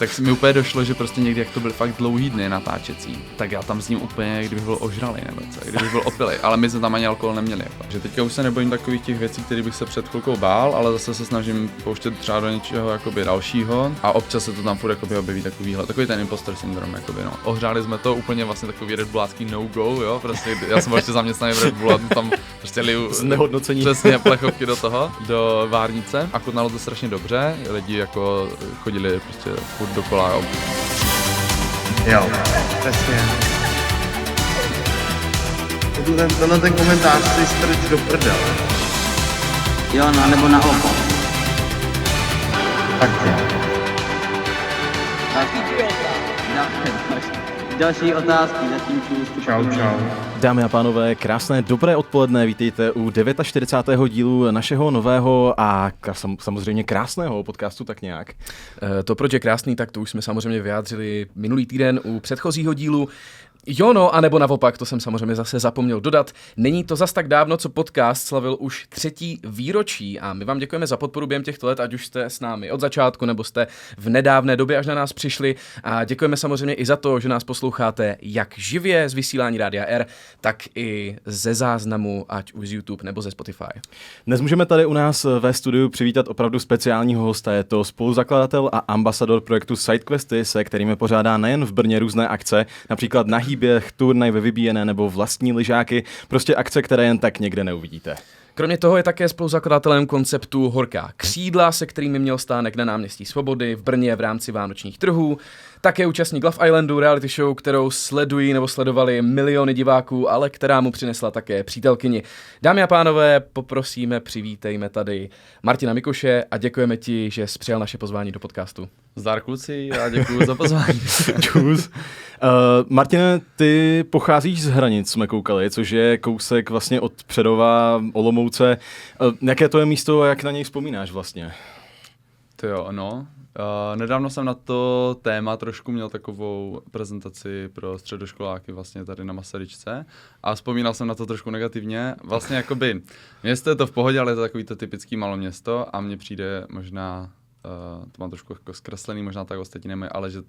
tak mi úplně došlo, že prostě někdy, jak to byly fakt dlouhý dny natáčecí, tak já tam s ním úplně, kdybych byl ožralý nebo co, kdybych byl opilej, ale my jsme tam ani alkohol neměli. Jako. Že teďka už se nebojím takových těch věcí, které bych se před chvilkou bál, ale zase se snažím pouštět třeba do něčeho jakoby dalšího a občas se to tam furt jakoby objeví takový ten imposter syndrom, jakoby, no. Ohřáli jsme to úplně vlastně takový Red Bullácký no-go, jo, prostě já jsem ještě zaměstnaný v Red Bullu a tam prostě liju znehodnocení. Přesně plechovky do toho, do várnice a chutnalo to strašně dobře, lidi jako chodili prostě furt dokola. Jo, přesně. Tenhle ten komentář ty strč do prdele. Jo, no, nebo na oko. Tak jo. Další otázky, zatím čus. Čau. Dámy a pánové, krásné dobré odpoledne, vítejte u 49. dílu našeho nového a samozřejmě krásného podcastu tak nějak. To, proč je krásný, tak to už jsme samozřejmě vyjádřili minulý týden u předchozího dílu. Jo no, anebo naopak, to jsem samozřejmě zase zapomněl dodat. Není to zas tak dávno, co podcast slavil už 3. výročí a my vám děkujeme za podporu během těchto let, ať už jste s námi od začátku, nebo jste v nedávné době až na nás přišli a děkujeme samozřejmě i za to, že nás posloucháte jak živě z vysílání Rádia R, tak i ze záznamu, ať už z YouTube nebo ze Spotify. Dnes můžeme tady u nás ve studiu přivítat opravdu speciálního hosta, je to spoluzakladatel a ambasador projektu SideQuesty, se kterými pořádá nejen v Brně různé akce, například nahý běh, turnaj ve Vybíjené nebo vlastní lyžáky, prostě akce, které jen tak někde neuvidíte. Kromě toho je také spoluzakladatelem konceptu Horká křídla, se kterými měl stánek na náměstí Svobody v Brně v rámci vánočních trhů. Také účastník Love Islandu, reality show, kterou sledují nebo sledovali miliony diváků, ale která mu přinesla také přítelkyni. Dámy a pánové, poprosíme, přivítejme tady Martina Mikuše a děkujeme ti, že jsi přijal naše pozvání do podcastu. Zdar kluci, já děkuju za pozvání. Čus. Martine, ty pocházíš z Hranic, jsme koukali, což je kousek vlastně od Přerova, Olomouce. Jaké to je místo a jak na něj vzpomínáš vlastně? To jo, no. Nedávno jsem na to téma trošku měl takovou prezentaci pro středoškoláky vlastně tady na Masaryčce a vzpomínal jsem na to trošku negativně. Vlastně jakoby město je to v pohodě, ale je to takový to typický maloměsto a mně přijde možná to mám trošku jako zkreslený, možná tak ostatní nemají, ale že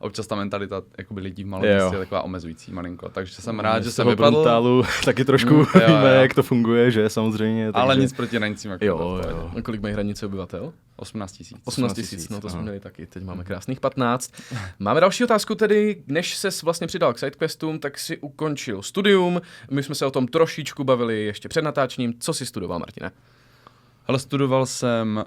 občas ta mentalita jakoby lidí v malém městě je taková omezující malinko, takže jsem rád, že jsem vypadl. Brutalu, taky trošku víme, jak to funguje, že samozřejmě. Ale takže... nic proti Hranicím. Jako jo. Kolik mají Hranice obyvatel? 18 000. 18 000, no to jsme měli taky, teď máme krásných 15. Máme další otázku tedy, než ses vlastně přidal k SideQuestům, tak si ukončil studium, my jsme se o tom trošičku bavili ještě před natáčením, co jsi studoval, Martine? Ale studoval jsem,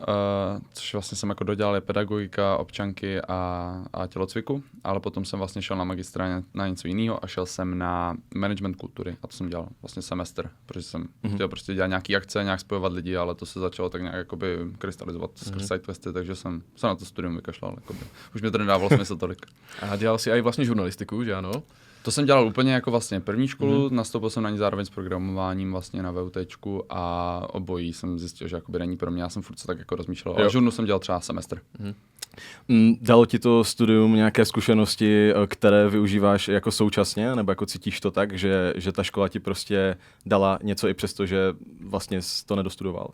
což vlastně jsem jako dodělal, je pedagogika, občanky a tělocviku, ale potom jsem vlastně šel na magistra na něco jiného a šel jsem na management kultury a to jsem dělal vlastně semestr, protože jsem chtěl prostě dělat nějaký akce, nějak spojovat lidi, ale to se začalo tak nějak jakoby krystalizovat skrz SideQuesty, takže jsem se na to studium vykašlal. Jakoby. Už mi to nedávalo smysl tolik. A dělal jsi i vlastně žurnalistiku, že ano? To jsem dělal úplně jako vlastně první školu, nastoupil jsem na ní zároveň s programováním vlastně na VUTčku a obojí jsem zjistil, že jakoby není pro mě, já jsem furt se tak jako rozmýšlel, ale žurnu jsem dělal třeba semestr. Dalo ti to studium nějaké zkušenosti, které využíváš jako současně, nebo jako cítíš to tak, že ta škola ti prostě dala něco i přesto, že vlastně jsi to nedostudoval?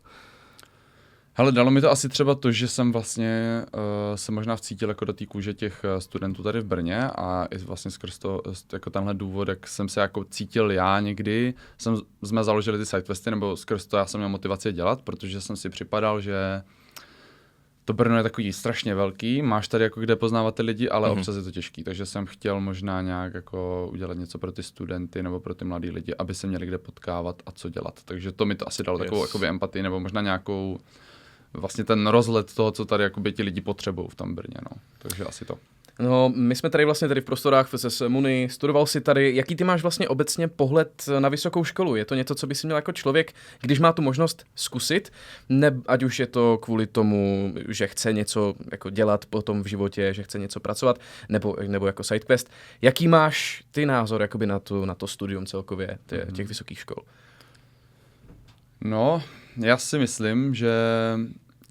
Hele, dalo mi to asi třeba to, že jsem vlastně se možná vcítil jako do té kůže těch studentů tady v Brně a i vlastně skrz to, jako tenhle důvod, jak jsem se jako cítil já někdy, jsme založili ty SideQuesty, nebo skrz to já jsem měl motivaci dělat, protože jsem si připadal, že to Brno je takový strašně velký, máš tady jako kde poznávat ty lidi, ale občas je to těžký, takže jsem chtěl možná nějak jako udělat něco pro ty studenty nebo pro ty mladý lidi, aby se měli kde potkávat a co dělat. Takže to mi to asi dalo takovou jakoby empatii nebo možná nějakou vlastně ten rozhled toho, co tady jakoby ti lidi potřebují v tom Brně, no. Takže asi to. No, my jsme tady vlastně v prostorách FSS Muny, studoval si tady. Jaký ty máš vlastně obecně pohled na vysokou školu? Je to něco, co by si měl jako člověk, když má tu možnost zkusit, ať už je to kvůli tomu, že chce něco jako dělat potom v životě, že chce něco pracovat, nebo jako SideQuest. Jaký máš ty názor jakoby na to studium celkově těch vysokých škol? No, já si myslím, že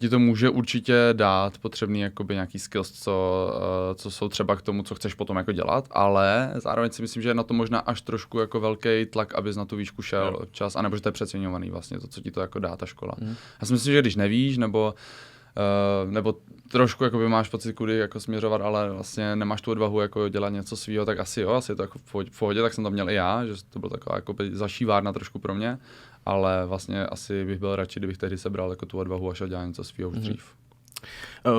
ti to může určitě dát potřebný jakoby nějaký skills, co jsou třeba k tomu, co chceš potom jako dělat, ale zároveň si myslím, že je na to možná až trošku jako velký tlak, abys na tu výšku šel čas, anebo že to je přeceňovaný vlastně to, co ti to jako dá ta škola. Já si myslím, že když nevíš, nebo nebo trošku jakoby máš pocit, kudy jako směřovat, ale vlastně nemáš tu odvahu jako dělat něco svýho, tak asi jo, asi je to jako v pohodě, tak jsem to měl i já, že to byla taková jakoby zašívárna trošku pro mě, ale vlastně asi bych byl radši, kdybych tehdy sebral jako tu odvahu a šel dělat něco svýho už dřív.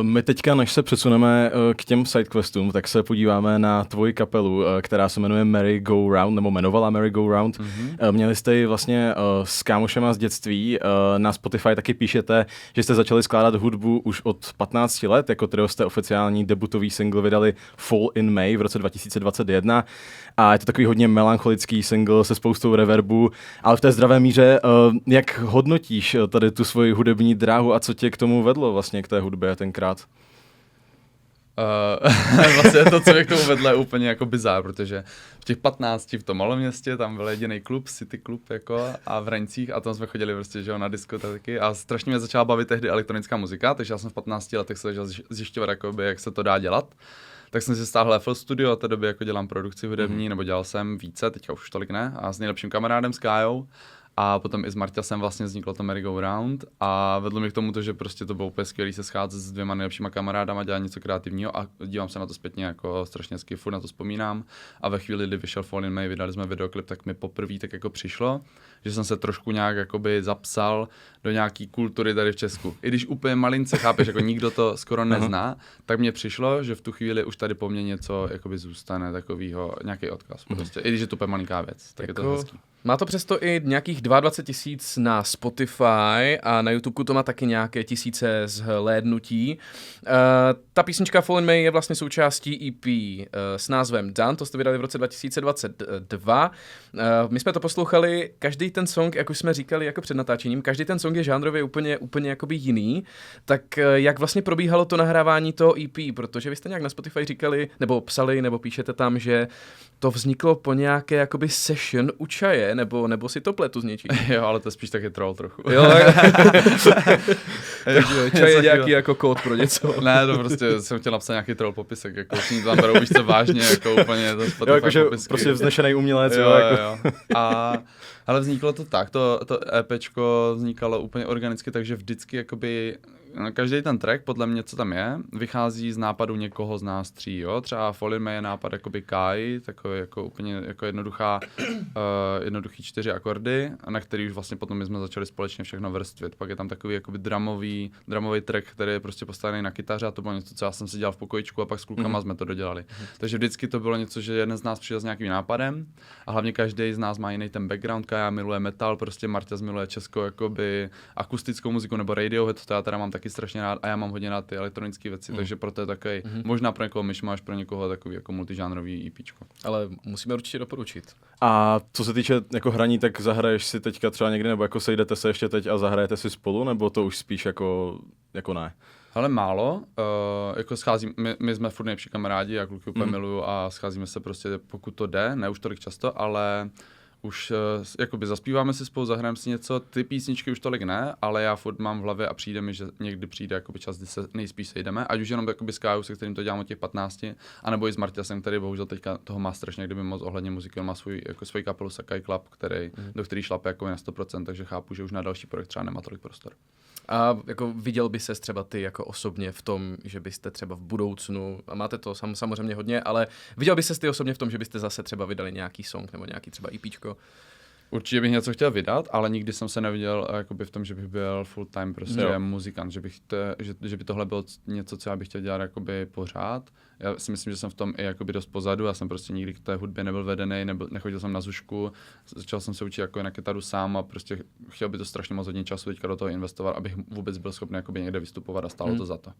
My teďka, než se přesuneme k těm sidequestům, tak se podíváme na tvoji kapelu, která se jmenuje Merry Go Round, nebo jmenovala Merry Go Round. Měli jste ji vlastně s kámošema z dětství. Na Spotify taky píšete, že jste začali skládat hudbu už od 15 let. Jako trio jste oficiální debutový single vydali Fall in May v roce 2021. A je to takový hodně melancholický single se spoustou reverbu, ale v té zdravé míře. Jak hodnotíš tady tu svoji hudební dráhu a co tě k tomu vedlo vlastně k té hudbě tenkrát? Vlastně to, co mě k tomu vedlo, je úplně jako bizár, protože v těch 15 v tom malém městě tam byl jediný klub, City Club jako, a v Hranicích a tam jsme chodili prostě, že jo, na diskotéky a strašně mě začala bavit tehdy elektronická muzika, takže já jsem v 15 letech se začal zjišťovat, jakoby, jak se to dá dělat. Tak jsem si stáhl FL Studio a té době jako dělám produkci hudební, nebo dělal jsem více, teďka už tolik ne, a s nejlepším kamarádem s Kájou. A potom i s Marťasem vlastně vzniklo to Merry Go Round a vedlo mi k tomu, že prostě to bylo úplně skvělý se scházet s 2 nejlepšíma kamarádama, dělat něco kreativního a dívám se na to zpětně jako strašně hezky, furt na to vzpomínám a ve chvíli, kdy vyšel Fall in May, vydali jsme videoklip, tak mi poprvé tak jako přišlo, že jsem se trošku nějak jakoby zapsal do nějaký kultury tady v Česku. I když úplně malince, chápeš, jako nikdo to skoro nezná, tak mně přišlo, že v tu chvíli už tady po mně něco jakoby zůstane takovýho, nějaký odkaz prostě. I když je to úplně malinká věc, tak jako... je to hezký. Má to přesto i nějakých 22 000 na Spotify a na YouTube to má taky nějaké tisíce zhlédnutí. Ta písnička Fall in May je vlastně součástí EP s názvem Done, to jste vydali v roce 2022. My jsme to poslouchali, každý ten song, jak už jsme říkali jako před natáčením, každý ten song je žánrově úplně jakoby jiný. Tak jak vlastně probíhalo to nahrávání toho EP, protože vy jste nějak na Spotify říkali, nebo psali, nebo píšete tam, že to vzniklo po nějaké jakoby session u čaje, nebo si to pletu s něčím. Jo, ale to je spíš taky troll trochu. Jo, čaj je nějaký jako kód pro něco. Ne, to prostě jsem chtěl napsat nějaký troll popisek, jako všichni tam berou, víš co, vážně, jako úplně to Spotify jakože popisky. Prostě vznešenej umělec. Jo. Ale vzniklo to tak, to EPčko vznikalo úplně organicky, takže vždycky jakoby každý ten track, podle mě, co tam je, vychází z nápadu někoho z nás 3, jo. Třeba Fall in May je nápad jakoby Kai, takový jako úplně jako jednoduchý 4 akordy, na který už vlastně potom my jsme začali společně všechno vrstvit. Pak je tam takový jakoby dramový track, který je prostě postavený na kytaře a to bylo něco, co já jsem si dělal v pokojičku a pak s klukama jsme to dodělali. Takže vždycky to bylo něco, že jeden z nás přišel s nějakým nápadem a hlavně každý z nás má jiný ten background. Kai miluje metal, prostě Marťas miluje českou jakoby akustickou muziku nebo Radiohead, to já teda mám taky strašně rád a já mám hodně rád ty elektronické věci, takže proto je takový, možná pro někoho myšmaš, pro někoho takový jako multižánrový EPčko. Ale musíme určitě doporučit. A co se týče jako hraní, tak zahraješ si teďka třeba někdy, nebo jako sejdete se ještě teď a zahrajete si spolu, nebo to už spíš jako ne? Ale málo, jako my jsme furt nejlepší kamarádi, já kluky úplně miluju a scházíme se prostě, pokud to jde, ne už tolik často, ale už jakoby zaspíváme si spolu, zahrajeme si něco, ty písničky už tolik ne, ale já furt mám v hlavě a přijde mi, že někdy přijde jakoby čas, kdy se nejspíš sejdeme, ať už jenom jakoby s Kájou, se kterým to dělám od těch 15, anebo i s Marťasem, který bohužel teďka toho má strašně kdyby moc ohledně muziky, on má svoji kapelu Sakai Club, do který šlape jako na 100%, takže chápu, že už na další projekt třeba nemá tolik prostor. A jako viděl by ses třeba ty jako osobně v tom, že byste třeba v budoucnu, a máte to samozřejmě hodně, ale viděl by ses ty osobně v tom, že byste zase třeba vydali nějaký song nebo nějaký třeba EPčko? Určitě bych něco chtěl vydat, ale nikdy jsem se neviděl jakoby v tom, že bych byl full time prostě muzikant, že by tohle bylo něco, co já bych chtěl dělat jakoby pořád. Já si myslím, že jsem v tom i jakoby dost pozadu, já jsem prostě nikdy k té hudbě nebyl vedený, nechodil jsem na zušku, začal jsem se učit jako na kytaru sám a prostě chtěl by to strašně moc hodně času teďka do toho investovat, abych vůbec byl schopný jakoby někde vystupovat a stálo to za to.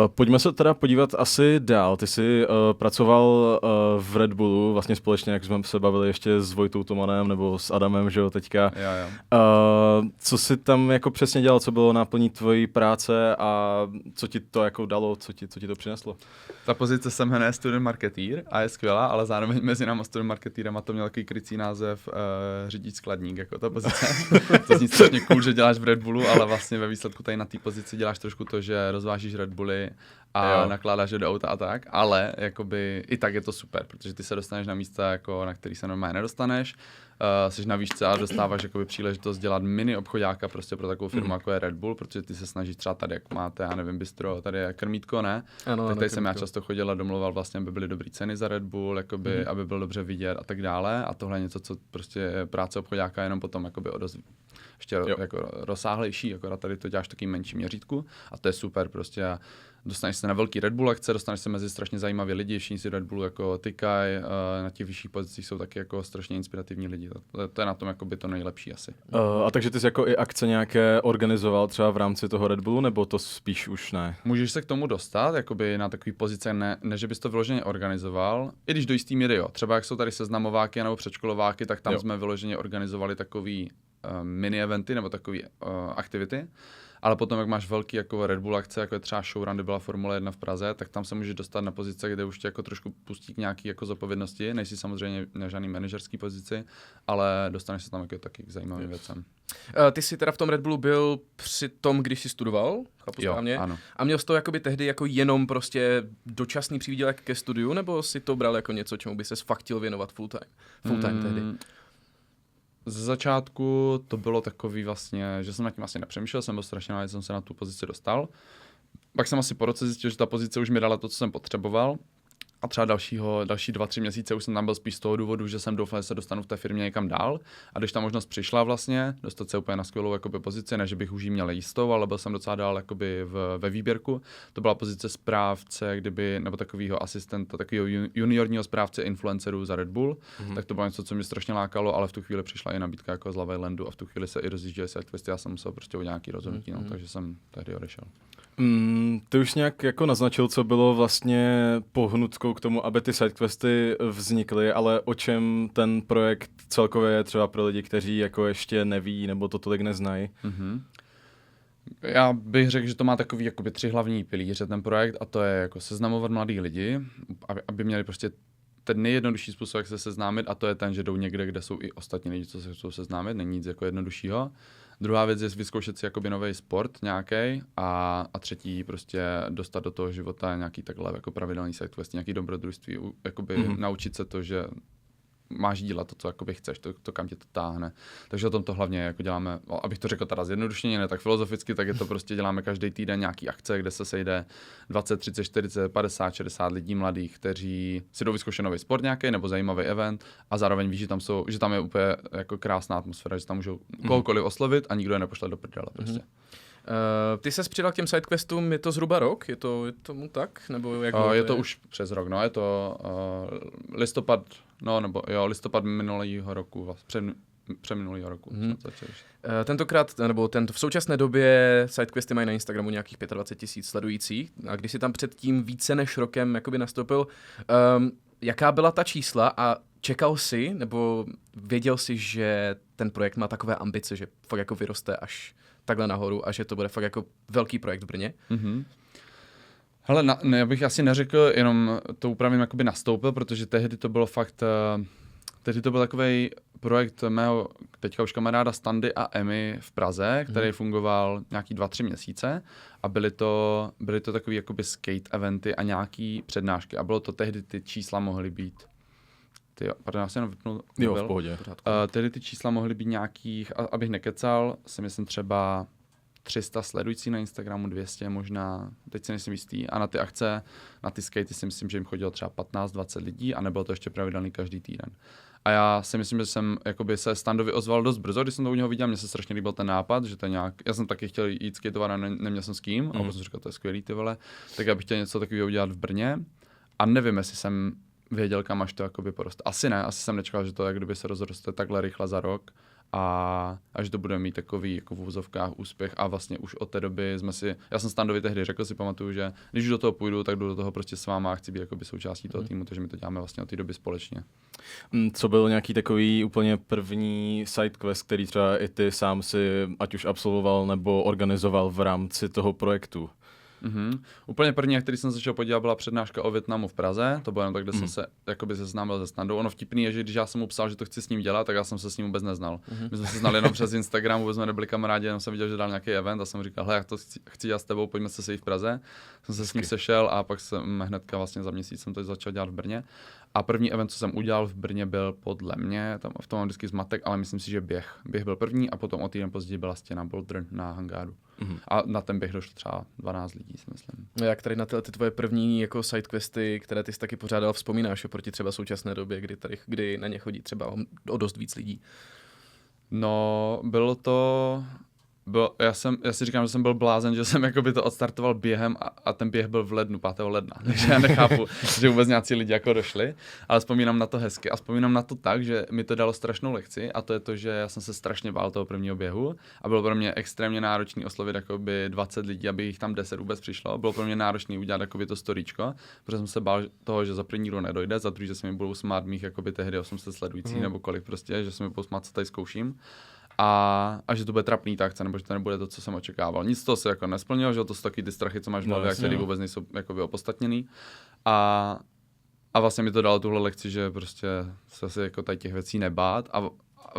Pojďme se teda podívat asi dál. Ty jsi pracoval v Red Bullu, vlastně společně, jak jsme se bavili ještě s Vojtou Tomanem nebo s Adamem, že jo, teďka. Jo. Co jsi tam jako přesně dělal, co bylo náplní tvojí práce a co ti to jako dalo, co ti to přineslo? Ta pozice se jmenuje Student Marketeer a je skvělá, ale zároveň mezi námi Student Marketeerem to měl takový krycí název řidič skladník, jako ta pozice. To zní strašně cool, že děláš v Red Bullu, ale vlastně ve výsledku tady na té pozici děláš trošku to, že rozvážíš Red Bully a nakládáš je do auta a tak, ale jakoby i tak je to super, protože ty se dostaneš na místa, jako, na který se normálně nedostaneš, jsi na výšce a dostáváš jakoby příležitost dělat mini obchodáka prostě pro takovou firmu, jako je Red Bull, protože ty se snažíš třeba tady, jak máte, já nevím, bistro, tady je krmítko, ne? Ano, tak tady jsem já krmítko. často chodil a domluval vlastně, aby byly dobrý ceny za Red Bull, jakoby, aby byl dobře vidět a tak dále. A tohle je něco, co prostě je práce obchodáka jenom potom jakoby o dost ještě jako rozsáhlejší, akorát tady to děláš v takým menším měřítku a to je super prostě. A dostaneš se na velký Red Bull akce, dostaneš se mezi strašně zajímaví lidi, všichni si Red Bull jako tykají, na těch vyšších pozicích jsou taky jako strašně inspirativní lidi. To je na tom jakoby to nejlepší asi. A takže ty jsi jako i akce nějaké organizoval třeba v rámci toho Red Bullu, nebo to spíš už ne? Můžeš se k tomu dostat, jakoby na takový pozice, ne že bys to vyloženě organizoval, i když do jistý míry jo. Třeba jak jsou tady seznamováky nebo předškolováky, tak tam jsme vyloženě organizovali takový mini eventy nebo takový aktivity. Ale potom, jak máš velký jako Red Bull akce, jako je třeba showrun, kdy byla Formule 1 v Praze, tak tam se můžeš dostat na pozice, kde už tě jako trošku pustí k nějaký jako zodpovědnosti, nejsi samozřejmě na žádný manažerský pozici, ale dostaneš se tam jako taky k zajímavým věcem. Ty jsi teda v tom Red Bullu byl při tom, když jsi studoval, chápu správně? Ano. A měl jsi to jakoby tehdy jako jenom prostě dočasný přívidělek ke studiu, nebo si to bral jako něco, čemu by ses fakt chtěl věnovat full time tehdy? Ze začátku to bylo takový vlastně, že jsem nad tím asi nepřemýšlel, jsem byl strašně rád, že jsem se na tu pozici dostal. Pak jsem asi po roce zjistil, že ta pozice už mi dala to, co jsem potřeboval. A třeba další 2-3 měsíce už jsem tam byl spíš z toho důvodu, že jsem doufal, že se dostanu v té firmě někam dál. A když ta možnost přišla vlastně, dostat se úplně na skvělou jakoby, pozici, ne že bych už jí měl jistou, ale byl jsem docela dál jakoby, ve výběrku. To byla pozice správce, nebo takového asistenta, takového juniorního správce influencerů za Red Bull. Tak to bylo něco, co mě strašně lákalo, ale v tu chvíli přišla i nabídka jako z Love Islandu a v tu chvíli se i rozjížděly SideQuesty. Já jsem musel prostě udělat nějaký rozhodnutí, takže jsem tehdy odešel. Ty už nějak jako naznačil, co bylo vlastně pohnutkou k tomu, aby ty sidequesty vznikly, ale o čem ten projekt celkově je třeba pro lidi, kteří jako ještě neví nebo to tolik neznají? Já bych řekl, že to má takový jakoby 3 hlavní pilíře ten projekt a to je jako seznamovat mladý lidi, aby měli prostě ten nejjednodušší způsob, jak se seznámit a to je ten, že jdou někde, kde jsou i ostatní lidi, co se chcou seznámit, není nic jako jednoduššího. Druhá věc je vyzkoušet si jakoby nový sport nějaký a třetí prostě dostat do toho života nějaký takhle jako pravidelný sidequest, nějaký dobrodružství, jakoby naučit se to, že máš dělat to, co jakoby chceš, to kam tě to táhne. Takže o tom to hlavně jako děláme, abych to řekl teda zjednodušeně, ne tak filozoficky, tak je to prostě děláme každý týden nějaký akce, kde se sejde 20, 30, 40, 50, 60 lidí mladých, kteří si jdou vyzkoušet nový sport nějaký nebo zajímavý event a zároveň ví, že tam je úplně jako krásná atmosféra, že tam můžou kohokoliv oslovit a nikdo je nepošle do prdele prostě. Ty ses přidal k těm sidequestům, je to zhruba rok? Je tomu tak? Nebo jak je to už přes rok, no, je to listopad minulého roku, předminulého roku. Tentokrát, nebo v současné době sidequesty mají na Instagramu nějakých 25 000 sledujících a když jsi tam před tím více než rokem jakoby nastoupil, jaká byla ta čísla a čekal jsi, nebo věděl jsi, že ten projekt má takové ambice, že fakt jako vyroste až takhle nahoru a že to bude fakt jako velký projekt v Brně? Hele, já bych asi neřekl, jenom to upravím jakoby nastoupil, protože tehdy to bylo fakt, tehdy to byl takovej projekt mého teďka už kamaráda Standy a Emmy v Praze, který fungoval nějaký 2-3 měsíce a byly to takový jakoby skate eventy a nějaký přednášky a bylo to tehdy, ty čísla mohly být pardon, já se jenom vypnul. Jo, v pohodě. Tedy ty čísla mohly být nějakých, abych nekecal, si myslím třeba 300 sledující na Instagramu, 200 možná, teď si nejsem jistý. A na ty akce, na ty skatey si myslím, že jim chodilo třeba 15-20 lidí a nebylo to ještě pravidelný každý týden. A já si myslím, že jsem jakoby se Standovi ozval dost brzo, když jsem to u něho viděl, mně se strašně líbil ten nápad, že to nějak, já jsem taky chtěl jít skateovat a neměl jsem s kým, a jsem říkal, to je skvělý ty vole, tak já bych chtěl něco takového udělat v Brně a nevím, jestli jsem věděl, kam až to jakoby poroste. Asi ne, asi jsem nečekal, že to jak kdyby se rozroste takhle rychle za rok a že to bude mít takový jako v úvozovkách úspěch a vlastně už od té doby já jsem Standovi tehdy řekl, si pamatuju, že když už do toho půjdu, tak jdu do toho prostě s váma a chci být jakoby součástí toho týmu, takže my to děláme vlastně od té doby společně. Co byl nějaký takový úplně první sidequest, který třeba i ty sám si ať už absolvoval nebo organizoval v rámci toho projektu? Úplně první, na který jsem začal podívat, byla přednáška o Vietnamu v Praze. To bylo jenom tak, kde jsem se jakoby seznámil se Snandou. Ono vtipný je, že když já jsem mu psal, že to chci s ním dělat, tak já jsem se s ním vůbec neznal. My jsme se znali jenom přes Instagram, vůbec jsme nebyli kamarádi, jenom jsem viděl, že dal nějaký event a jsem říkal, hele, já to chci dělat s tebou, pojďme se sejít v Praze. Jsem se s ním sešel a pak jsem hnedka vlastně za měsíc jsem to začal dělat v Brně. A první event, co jsem udělal v Brně, byl podle mě, tam v tom mám vždycky zmatek, ale myslím si, že běh. Běh byl první a potom o týden později byla stěna Boulder na hangáru. A na ten běh došlo třeba 12 lidí, si myslím. No jak tady na ty tvoje první jako sidequesty, které ty jsi taky pořádal, vzpomínáš oproti třeba současné době, kdy na ně chodí třeba o dost víc lidí? No, bylo to... Já si říkám, že jsem byl blázen, že jsem jakoby to odstartoval během a ten běh byl v lednu, 5. ledna. Takže já nechápu, že vůbec nějací lidi jako došli, ale vzpomínám na to hezky a vzpomínám na to tak, že mi to dalo strašnou lekci a to je to, že já jsem se strašně bál toho prvního běhu a bylo pro mě extrémně náročný oslovit jakoby 20 lidí, aby jich tam 10 vůbec přišlo. Bylo pro mě náročný udělat jakoby to storíčko, protože jsem se bál toho, že za první nikdo nedojde, za druhý, že se mi budou smát mých jakoby tehdy 800 sledujících nebo kolik prostě, že se mi budou smát, co tady zkouším. A že to bude trapný ta akce, nebo že to nebude to, co jsem očekával. Nic z toho se jako nesplnilo, že to jsou taky ty strachy, co máš v hlavě, které vůbec nejsou jakoby opodstatněný. A vlastně mi to dalo tuhle lekci, že prostě se asi jako tady těch věcí nebát. A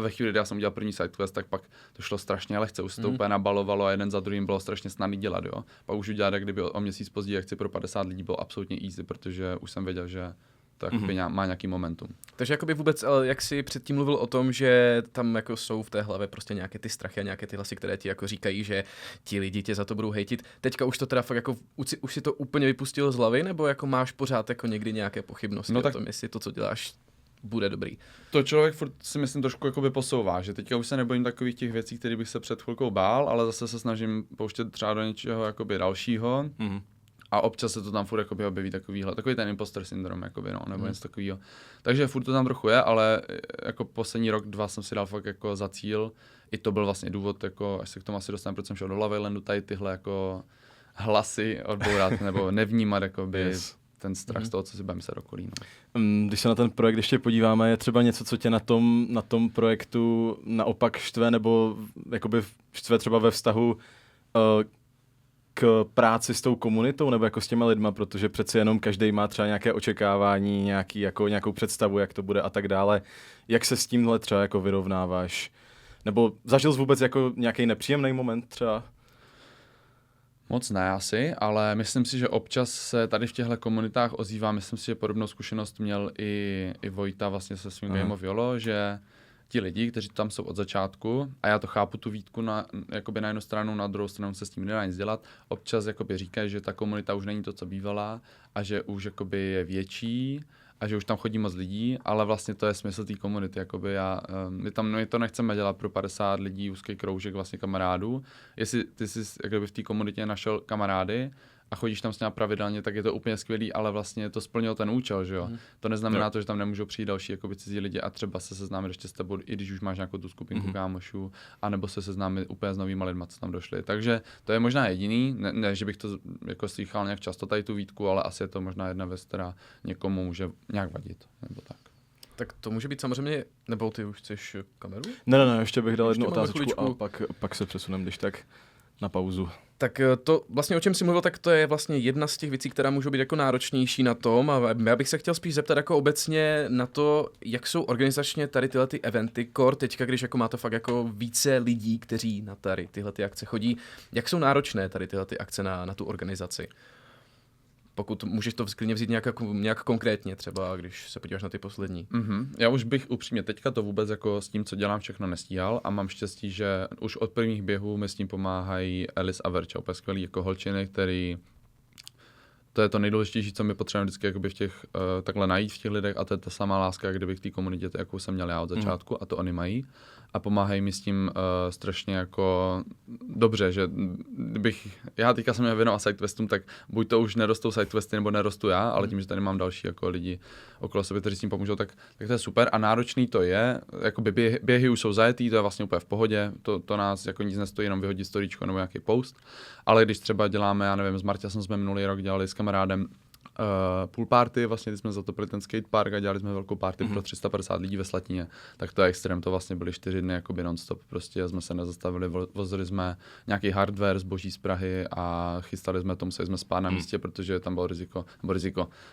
ve chvíli, kdy já jsem udělal první sidequest, tak pak to šlo strašně lehce, už se to úplně nabalovalo a jeden za druhým bylo strašně snadný dělat, jo. Pak už udělat, jak kdyby o měsíc později akci pro 50 lidí bylo absolutně easy, protože už jsem věděl, že to má nějaký momentum. Takže jakoby vůbec, jak jsi předtím mluvil o tom, že tam jako jsou v té hlavě prostě nějaké ty strachy a nějaké ty hlasy, které ti jako říkají, že ti lidi tě za to budou hejtit. Teďka už to teda fakt jako už si to úplně vypustil z hlavy, nebo jako máš pořád jako někdy nějaké pochybnosti o tom, jestli to, co děláš, bude dobrý? To člověk furt si myslím trošku jakoby posouvá, že teďka už se nebojím takových těch věcí, které bych se před chvilkou bál, ale zase se snažím pouštět třeba do něčeho jakoby dalšího. A občas se to tam furt jakoby objeví takový ten imposter syndrom, jakoby, no, nebo něco takového. Takže furt to tam trochu je, ale jako poslední rok, 2 jsem si dal fakt jako za cíl. I to byl vlastně důvod, jako, až se k tomu asi dostaneme, proč jsem šel do Love Islandu, tady tyhle jako hlasy odbourat, nebo nevnímat jakoby ten strach z toho, co si budeme myslet okolí. No. Když se na ten projekt ještě podíváme, je třeba něco, co tě na tom projektu naopak štve, nebo jakoby štve třeba ve vztahu k práci s tou komunitou nebo jako s těma lidma, protože přeci jenom každý má třeba nějaké očekávání, nějakou představu, jak to bude a tak dále. Jak se s tímhle třeba jako vyrovnáváš? Nebo zažil jsi vůbec jako nějaký nepříjemný moment třeba? Moc ne asi, ale myslím si, že občas se tady v těchto komunitách ozývá, myslím si, že podobnou zkušenost měl i Vojta vlastně se svým Game of YOLO, že ti lidi, kteří tam jsou od začátku, a já to chápu tu výtku jakoby na jednu stranu, na druhou stranu se s tím nedá nic dělat, občas jakoby říkají, že ta komunita už není to, co bývala a že už jakoby je větší a že už tam chodí moc lidí, ale vlastně to je smysl té komunity, jakoby my to nechceme dělat pro 50 lidí, úzký kroužek vlastně kamarádů. Jestli ty jsi jakoby v té komunitě našel kamarády a chodíš tam s ním pravidelně, tak je to úplně skvělý, ale vlastně to splnilo ten účel, že jo. To neznamená to, že tam nemůžou přijít další jakoby cizí lidi a třeba se seznámit ještě s tebou, i když už máš nějakou tu skupinku kámošů, anebo se seznámit úplně s novýma lidma, co tam došli. Takže to je možná jediný, ne že bych to jako slýchal nějak často tady tu výtku, ale asi je to možná jedna věc, která někomu může nějak vadit, nebo tak. Tak to může být samozřejmě, nebo ty už chceš kameru? Ne, ještě bych dal jednu otázku a pak se přesunem, když tak na pauzu. Tak to vlastně, o čem jsi mluvil, tak to je vlastně jedna z těch věcí, která můžou být jako náročnější na tom, a já bych se chtěl spíš zeptat jako obecně na to, jak jsou organizačně tady tyhle ty eventy, teďka, když jako máte fakt jako více lidí, kteří na tady tyhle ty akce chodí, jak jsou náročné tady tyhle ty akce na tu organizaci? Pokud můžeš to klidně vzít nějak konkrétně, třeba když se podíváš na ty poslední. Já už bych upřímně teďka to vůbec jako s tím, co dělám, všechno nestíhal a mám štěstí, že už od prvních běhů mi s tím pomáhají Elis a Verča, úplně skvělý jako holčiny, který to je to nejdůležitější, co my potřebujeme vždycky jakoby v těch, takhle najít v těch lidech a to je ta samá láska, kdyby k té komunitě, jakou jsem měl já od začátku a to oni mají a pomáhají mi s tím strašně jako dobře, že já teďka jsem měl věnovat sidequestům, tak buď to už nerostou sidequesty, nebo nerostu já, ale tím, že tady mám další jako lidi okolo sebe, kteří s tím pomůžou, tak to je super a náročný to je, jakoby běhy už jsou zajetý, to je vlastně úplně v pohodě, to nás jako nic nestojí, jenom vyhodit storíčko nebo nějaký post, ale když třeba děláme, já nevím, s Marťasem jsme minulý rok dělali s kamarádem pool party, vlastně když jsme zatopili ten skatepark a dělali jsme velkou party pro 350 lidí ve Slatině, tak to je extrém, to vlastně byly 4 dny jakoby non-stop, prostě jsme se nezastavili, vozili jsme nějaký hardware zboží z Prahy a chystali jsme to, museli jsme spát na místě, protože tam bylo riziko,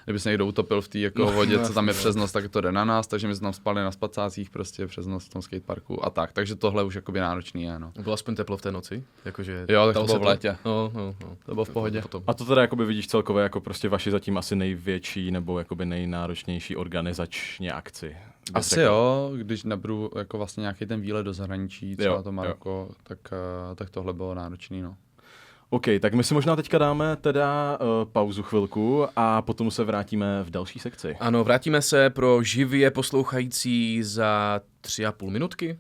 kdyby se někdo utopil v té jako vodě, co tam je přes noc, tak to jde na nás, takže my jsme tam spali na spacácích prostě přes noc v tom skateparku a tak, takže tohle už jakoby náročný je, no. Bylo aspoň teplo v té noci? Jakože Jo, tak to bylo v létě. No. To bylo v pohodě. A to teda jakoby vidíš celkově jako prostě vaši zatím asi největší nebo jakoby nejnáročnější organizačně akci. Asi jo, když nebudu jako vlastně nějaký ten výlet do zahraničí, třeba to Maroko, tak tohle bylo náročný, no. OK, tak my si možná teďka dáme teda pauzu chvilku a potom se vrátíme v další sekci. Ano, vrátíme se pro živě poslouchající za 3,5 minutky.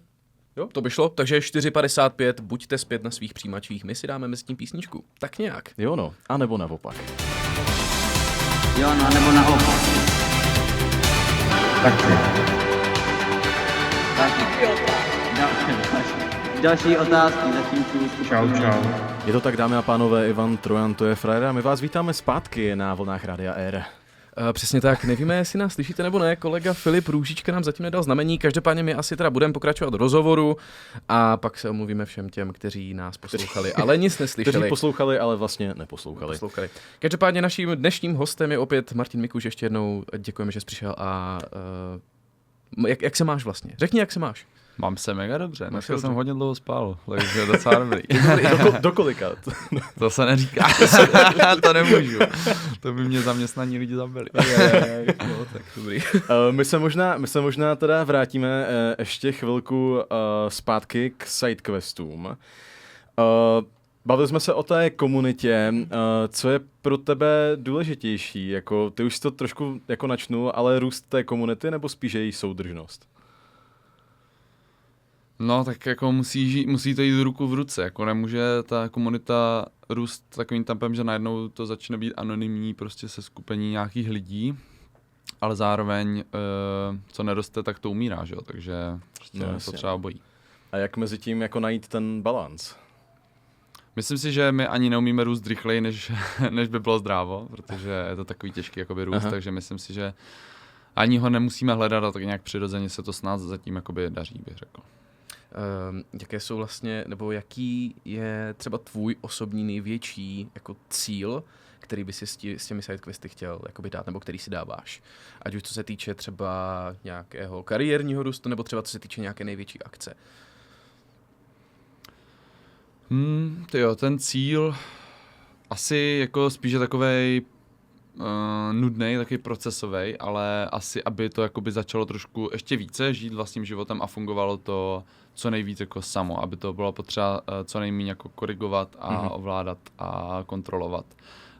Jo, to by šlo, takže 4:55, buďte zpět na svých přijímačích, my si dáme mezi tím písničku. Tak nějak. Jo no, a nebo naopak. Jo, no, nebo naopak. Taky. Další otázky, zatím Čau. Je to tak, dámy a pánové, Ivan Trojan, to je Frajer a my vás vítáme zpátky na vlnách Rádia R. Přesně tak, nevíme, jestli nás slyšíte nebo ne, kolega Filip Růžička nám zatím nedal znamení, každopádně my asi teda budeme pokračovat v rozhovoru a pak se omluvíme všem těm, kteří nás poslouchali, ale nic neslyšeli. Kteří poslouchali, ale vlastně neposlouchali. Každopádně naším dnešním hostem je opět Martin Mikuš, ještě jednou děkujeme, že jsi přišel a jak se máš vlastně? Řekni, jak se máš. Mám se mega dobře, dneska jsem hodně dlouho spal, takže je docela dobrý. Do kolika? To se neříká, to nemůžu. To by mě zaměstnaní lidi zabili. No, tak dobrý. My se možná teda vrátíme ještě chvilku zpátky k sidequestům. Bavili jsme se o té komunitě, co je pro tebe důležitější, jako ty už jsi to trošku jako načnul, ale růst té komunity nebo spíš její soudržnost? No, tak jako musí to jít ruku v ruce, jako nemůže ta komunita růst takovým tempem, že najednou to začne být anonymní prostě se skupení nějakých lidí, ale zároveň co neroste, tak to umírá, že jo, takže prostě to třeba obojí. A jak mezi tím jako najít ten balans? Myslím si, že my ani neumíme růst rychleji, než by bylo zdrávo, protože je to takový těžký jakoby růst, takže myslím si, že ani ho nemusíme hledat a tak nějak přirozeně se to snad zatím jakoby daří, bych řekl. Jaké jsou vlastně, nebo jaký je třeba tvůj osobní největší jako cíl, který by si s těmi sidequesty chtěl jakoby dát, nebo který si dáváš? Ať už co se týče třeba nějakého kariérního růstu, nebo třeba co se týče nějaké největší akce. Ten cíl asi jako spíše takovej nudnej, takový procesový, ale asi, aby to jakoby začalo trošku ještě více žít vlastním životem a fungovalo to co nejvíc jako samo, aby to bylo potřeba co nejméně jako korigovat a ovládat a kontrolovat.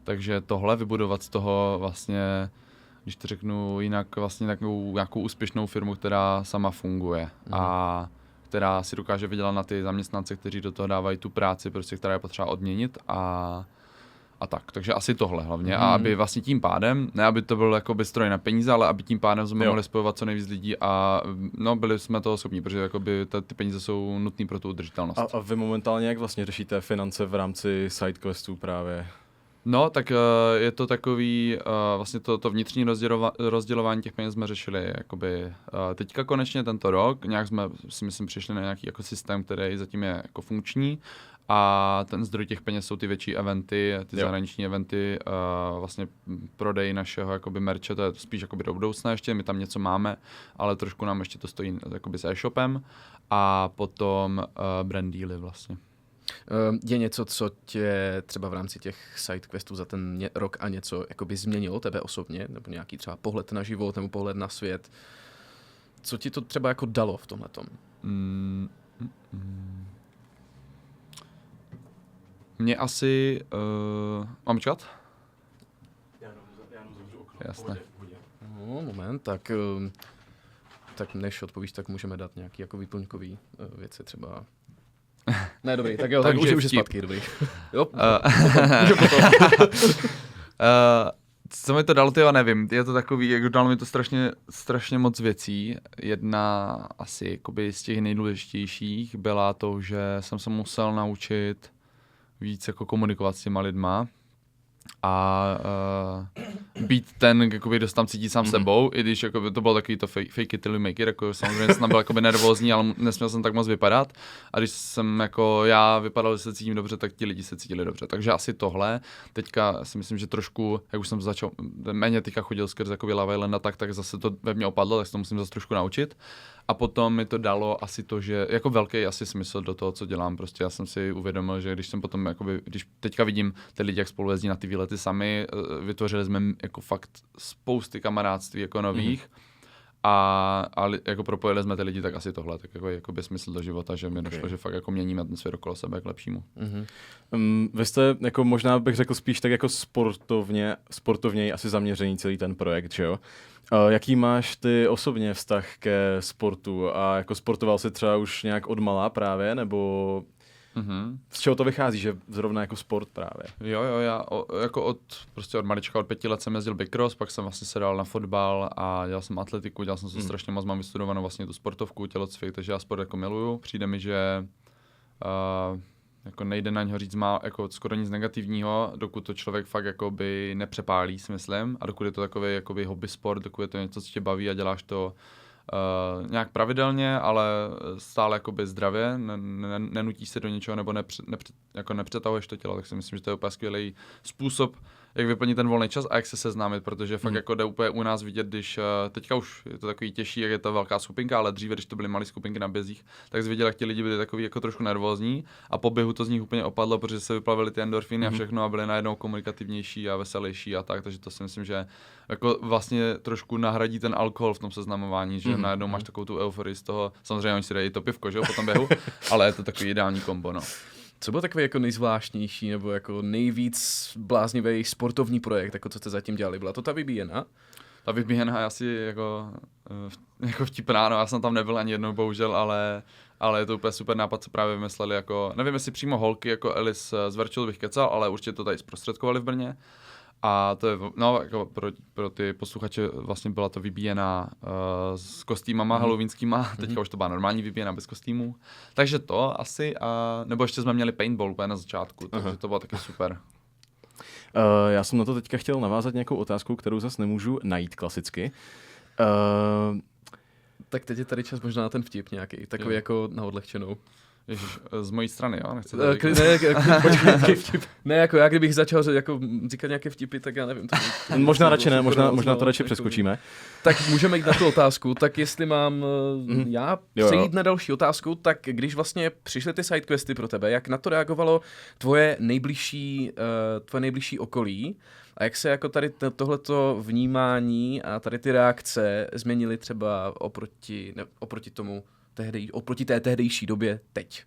Takže tohle vybudovat z toho vlastně, když to řeknu jinak, vlastně takovou nějakou úspěšnou firmu, která sama funguje a která si dokáže vydělat na ty zaměstnance, kteří do toho dávají tu práci, prostě, která je potřeba odměnit a tak. Takže asi tohle hlavně. A aby vlastně tím pádem, ne aby to byl jakoby stroj na peníze, ale aby tím pádem jsme mohli spojovat co nejvíc lidí a no, byli jsme toho schopní, protože jakoby ty peníze jsou nutné pro tu udržitelnost. A vy momentálně jak vlastně řešíte finance v rámci sidequestů právě? No, tak je to takový, vlastně to vnitřní rozdělování těch peněz jsme řešili jakoby teďka konečně tento rok, nějak jsme si myslím přišli na nějaký jako systém, který zatím je jako funkční a ten zdroj těch peněz jsou ty větší eventy, ty zahraniční eventy, vlastně prodej našeho jakoby merče, to je spíš jakoby do budoucna ještě, my tam něco máme, ale trošku nám ještě to stojí jakoby s e-shopem a potom brand dealy vlastně. Je něco, co tě třeba v rámci těch sidequestů za ten rok a něco jakoby změnilo tebe osobně, nebo nějaký třeba pohled na život nebo pohled na svět? Co ti to třeba jako dalo v tomhletom? Mě asi... mám čekat? Já jenom zavřu okno. Jasné. No, moment, tak než odpovíš, tak můžeme dát nějaký jako výplňkový věci třeba... Ne, dobrý, tak jo, tak už je zpátky, dobrý. Jo, můžeme potom. Co mi to dalo, tyjo, nevím. Je to takový, jako dalo mi to strašně moc věcí. Jedna asi jakoby z těch nejdůležitějších byla to, že jsem se musel naučit víc jako komunikovat s těma lidma. a být ten, jakoby, kdo se tam cítí sám sebou, i když jakoby, to bylo takový to fake it till you make it, jako samozřejmě jsem tam byl jakoby nervózní, ale nesměl jsem tak moc vypadat a když jsem jako já vypadal, že se cítím dobře, tak ti lidi se cítili dobře, takže asi tohle, teďka si myslím, že trošku, jak už jsem začal, méně teďka chodil skrz jakoby Love Islanda, tak zase to ve mně opadlo, tak se to musím zase trošku naučit. A potom mi to dalo asi to, že jako velký asi smysl do toho, co dělám. Prostě já jsem si uvědomil, že když jsem potom, jakoby, když teďka vidím ty lidi, jak spolu jezdí na ty výlety sami, vytvořili jsme jako fakt spousty kamarádství jako nových a jako propojili jsme ty lidi, tak asi tohle, tak jako by smysl do života, že mi došlo, že fakt jako měníme ten svět okolo sebe k lepšímu. Vy jste jako možná bych řekl spíš tak jako sportovněji asi zaměřený celý ten projekt, že jo? Jaký máš ty osobně vztah ke sportu a jako sportoval jsi třeba už nějak od malá právě, nebo z čeho to vychází, že zrovna jako sport právě? Jo, já jako od malička, od 5 let jsem jezdil bikross, pak jsem vlastně se dal na fotbal a dělal jsem atletiku, dělal jsem se strašně moc, mám vystudovanou vlastně tu sportovku, tělocvik, takže já sport jako miluju, přijde mi, že jako nejde na něho říct má jako skoro nic negativního, dokud to člověk fakt jakoby nepřepálí, si myslím, a dokud je to takový jakoby hobby sport, dokud je to něco, co tě baví a děláš to nějak pravidelně, ale stále jakoby zdravě, nenutíš se do něčeho nebo jako nepřetahuješ to tělo, tak si myslím, že to je úplně skvělý způsob, jak vyplnit ten volný čas a jak se seznámit, protože fakt jako jde úplně u nás vidět, když teďka už je to takový těžší, jak je to velká skupinka, ale dříve, když to byly malé skupinky na bězích, tak jsi viděl, jak ti lidi byli takový jako trošku nervózní a po běhu to z nich úplně opadlo, protože se vyplavily ty endorfiny a všechno a byly najednou komunikativnější a veselější a tak, takže to si myslím, že jako vlastně trošku nahradí ten alkohol v tom seznamování, že najednou máš takovou tu euforii z toho, samozřejmě oni si dají to pivko, že jo, po tom běhu, ale je to takový ideální kombo, no. Co byl takový jako nejzvláštnější nebo jako nejvíc bláznivý sportovní projekt, jako co jste zatím dělali? Byla to ta vybíjená? Ta vybíjená je asi jako vtipná, no já jsem tam nebyl ani jednou bohužel, ale je to úplně super nápad, co právě vymysleli, jako, nevím jestli přímo holky jako Alice z Virtual bych kecal, ale určitě to tady zprostředkovali v Brně. A to je, no, jako pro ty posluchače vlastně byla to vybíjená s kostýmama halloweenskýma, teďka už to byla normální vybíjená bez kostýmů. Takže to asi, nebo ještě jsme měli paintball úplně na začátku, takže to bylo taky super. Já jsem na to teďka chtěl navázat nějakou otázku, kterou zase nemůžu najít klasicky. Tak teď je tady čas možná na ten vtip nějaký, takový jako na odlehčenou. Ježiš, z mojí strany, jo? Nechci Ne, jako já kdybych začal jako říkat nějaké vtipy, tak já nevím. Možná radši ne, možná to radši přeskočíme. Tak můžeme jít na tu otázku, tak jestli mám já přejít na další otázku, tak když vlastně přišly ty sidequesty pro tebe, jak na to reagovalo tvoje nejbližší okolí a jak se jako tady tohleto vnímání a tady ty reakce změnily třeba oproti tomu oproti té tehdejší době teď.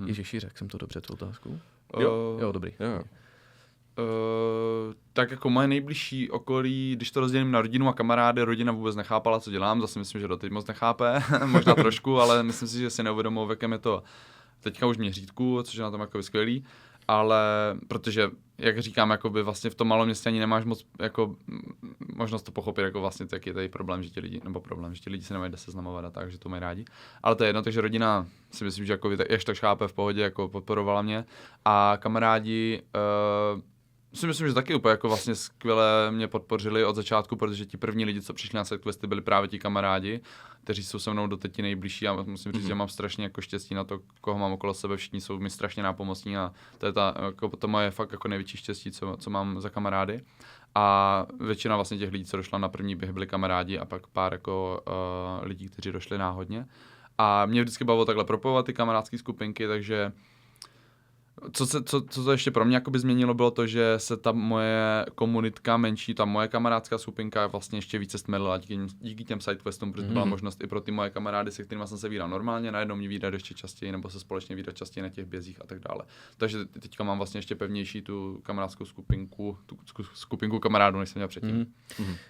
Ježiši, řekl jsem to dobře, tu otázku? Jo, dobrý. Jo. Tak jako moje nejbližší okolí, když to rozdělím na rodinu a kamarády, rodina vůbec nechápala, co dělám, zase myslím, že doteď moc nechápe, možná trošku, ale myslím si, že si neuvědomují, v jakém je to teďka už měřítku, což je na tom jako skvělý, ale protože, jak říkám, jakoby vlastně v tom malém městě ani nemáš moc jako možnost to pochopit, jako vlastně jaký je tady problém, že ti lidi se nemají kde seznamovat a tak, že to mají rádi. Ale to je jedno, takže rodina si myslím, že jako ještě tak chápe v pohodě, jako podporovala mě a kamarádi si myslím, že taky úplně jako vlastně skvěle mě podpořili od začátku, protože ti první lidi, co přišli na sidequesty, byli právě ti kamarádi, kteří jsou se mnou doteď nejbližší a musím říct, že mám strašně jako štěstí na to, koho mám okolo sebe, všichni jsou mi strašně nápomocní a to je to moje fakt jako největší štěstí, co mám za kamarády. A většina vlastně těch lidí, co došla na první běh, byli kamarádi a pak pár jako lidí, kteří došli náhodně. A mě vždycky bavilo takhle propojovat ty kamarádské skupinky, takže co to ještě pro mě jakoby změnilo, bylo to, že se ta moje komunitka menší, ta moje kamarádská skupinka vlastně ještě více stmelila díky těm sidequestům, protože byla možnost i pro ty moje kamarády, se kterými jsem se vídal normálně, najednou mě vídat ještě častěji, nebo se společně vídat častěji na těch bězích a tak dále. Takže teďka mám vlastně ještě pevnější tu kamarádskou skupinku kamarádů, než jsem měl předtím.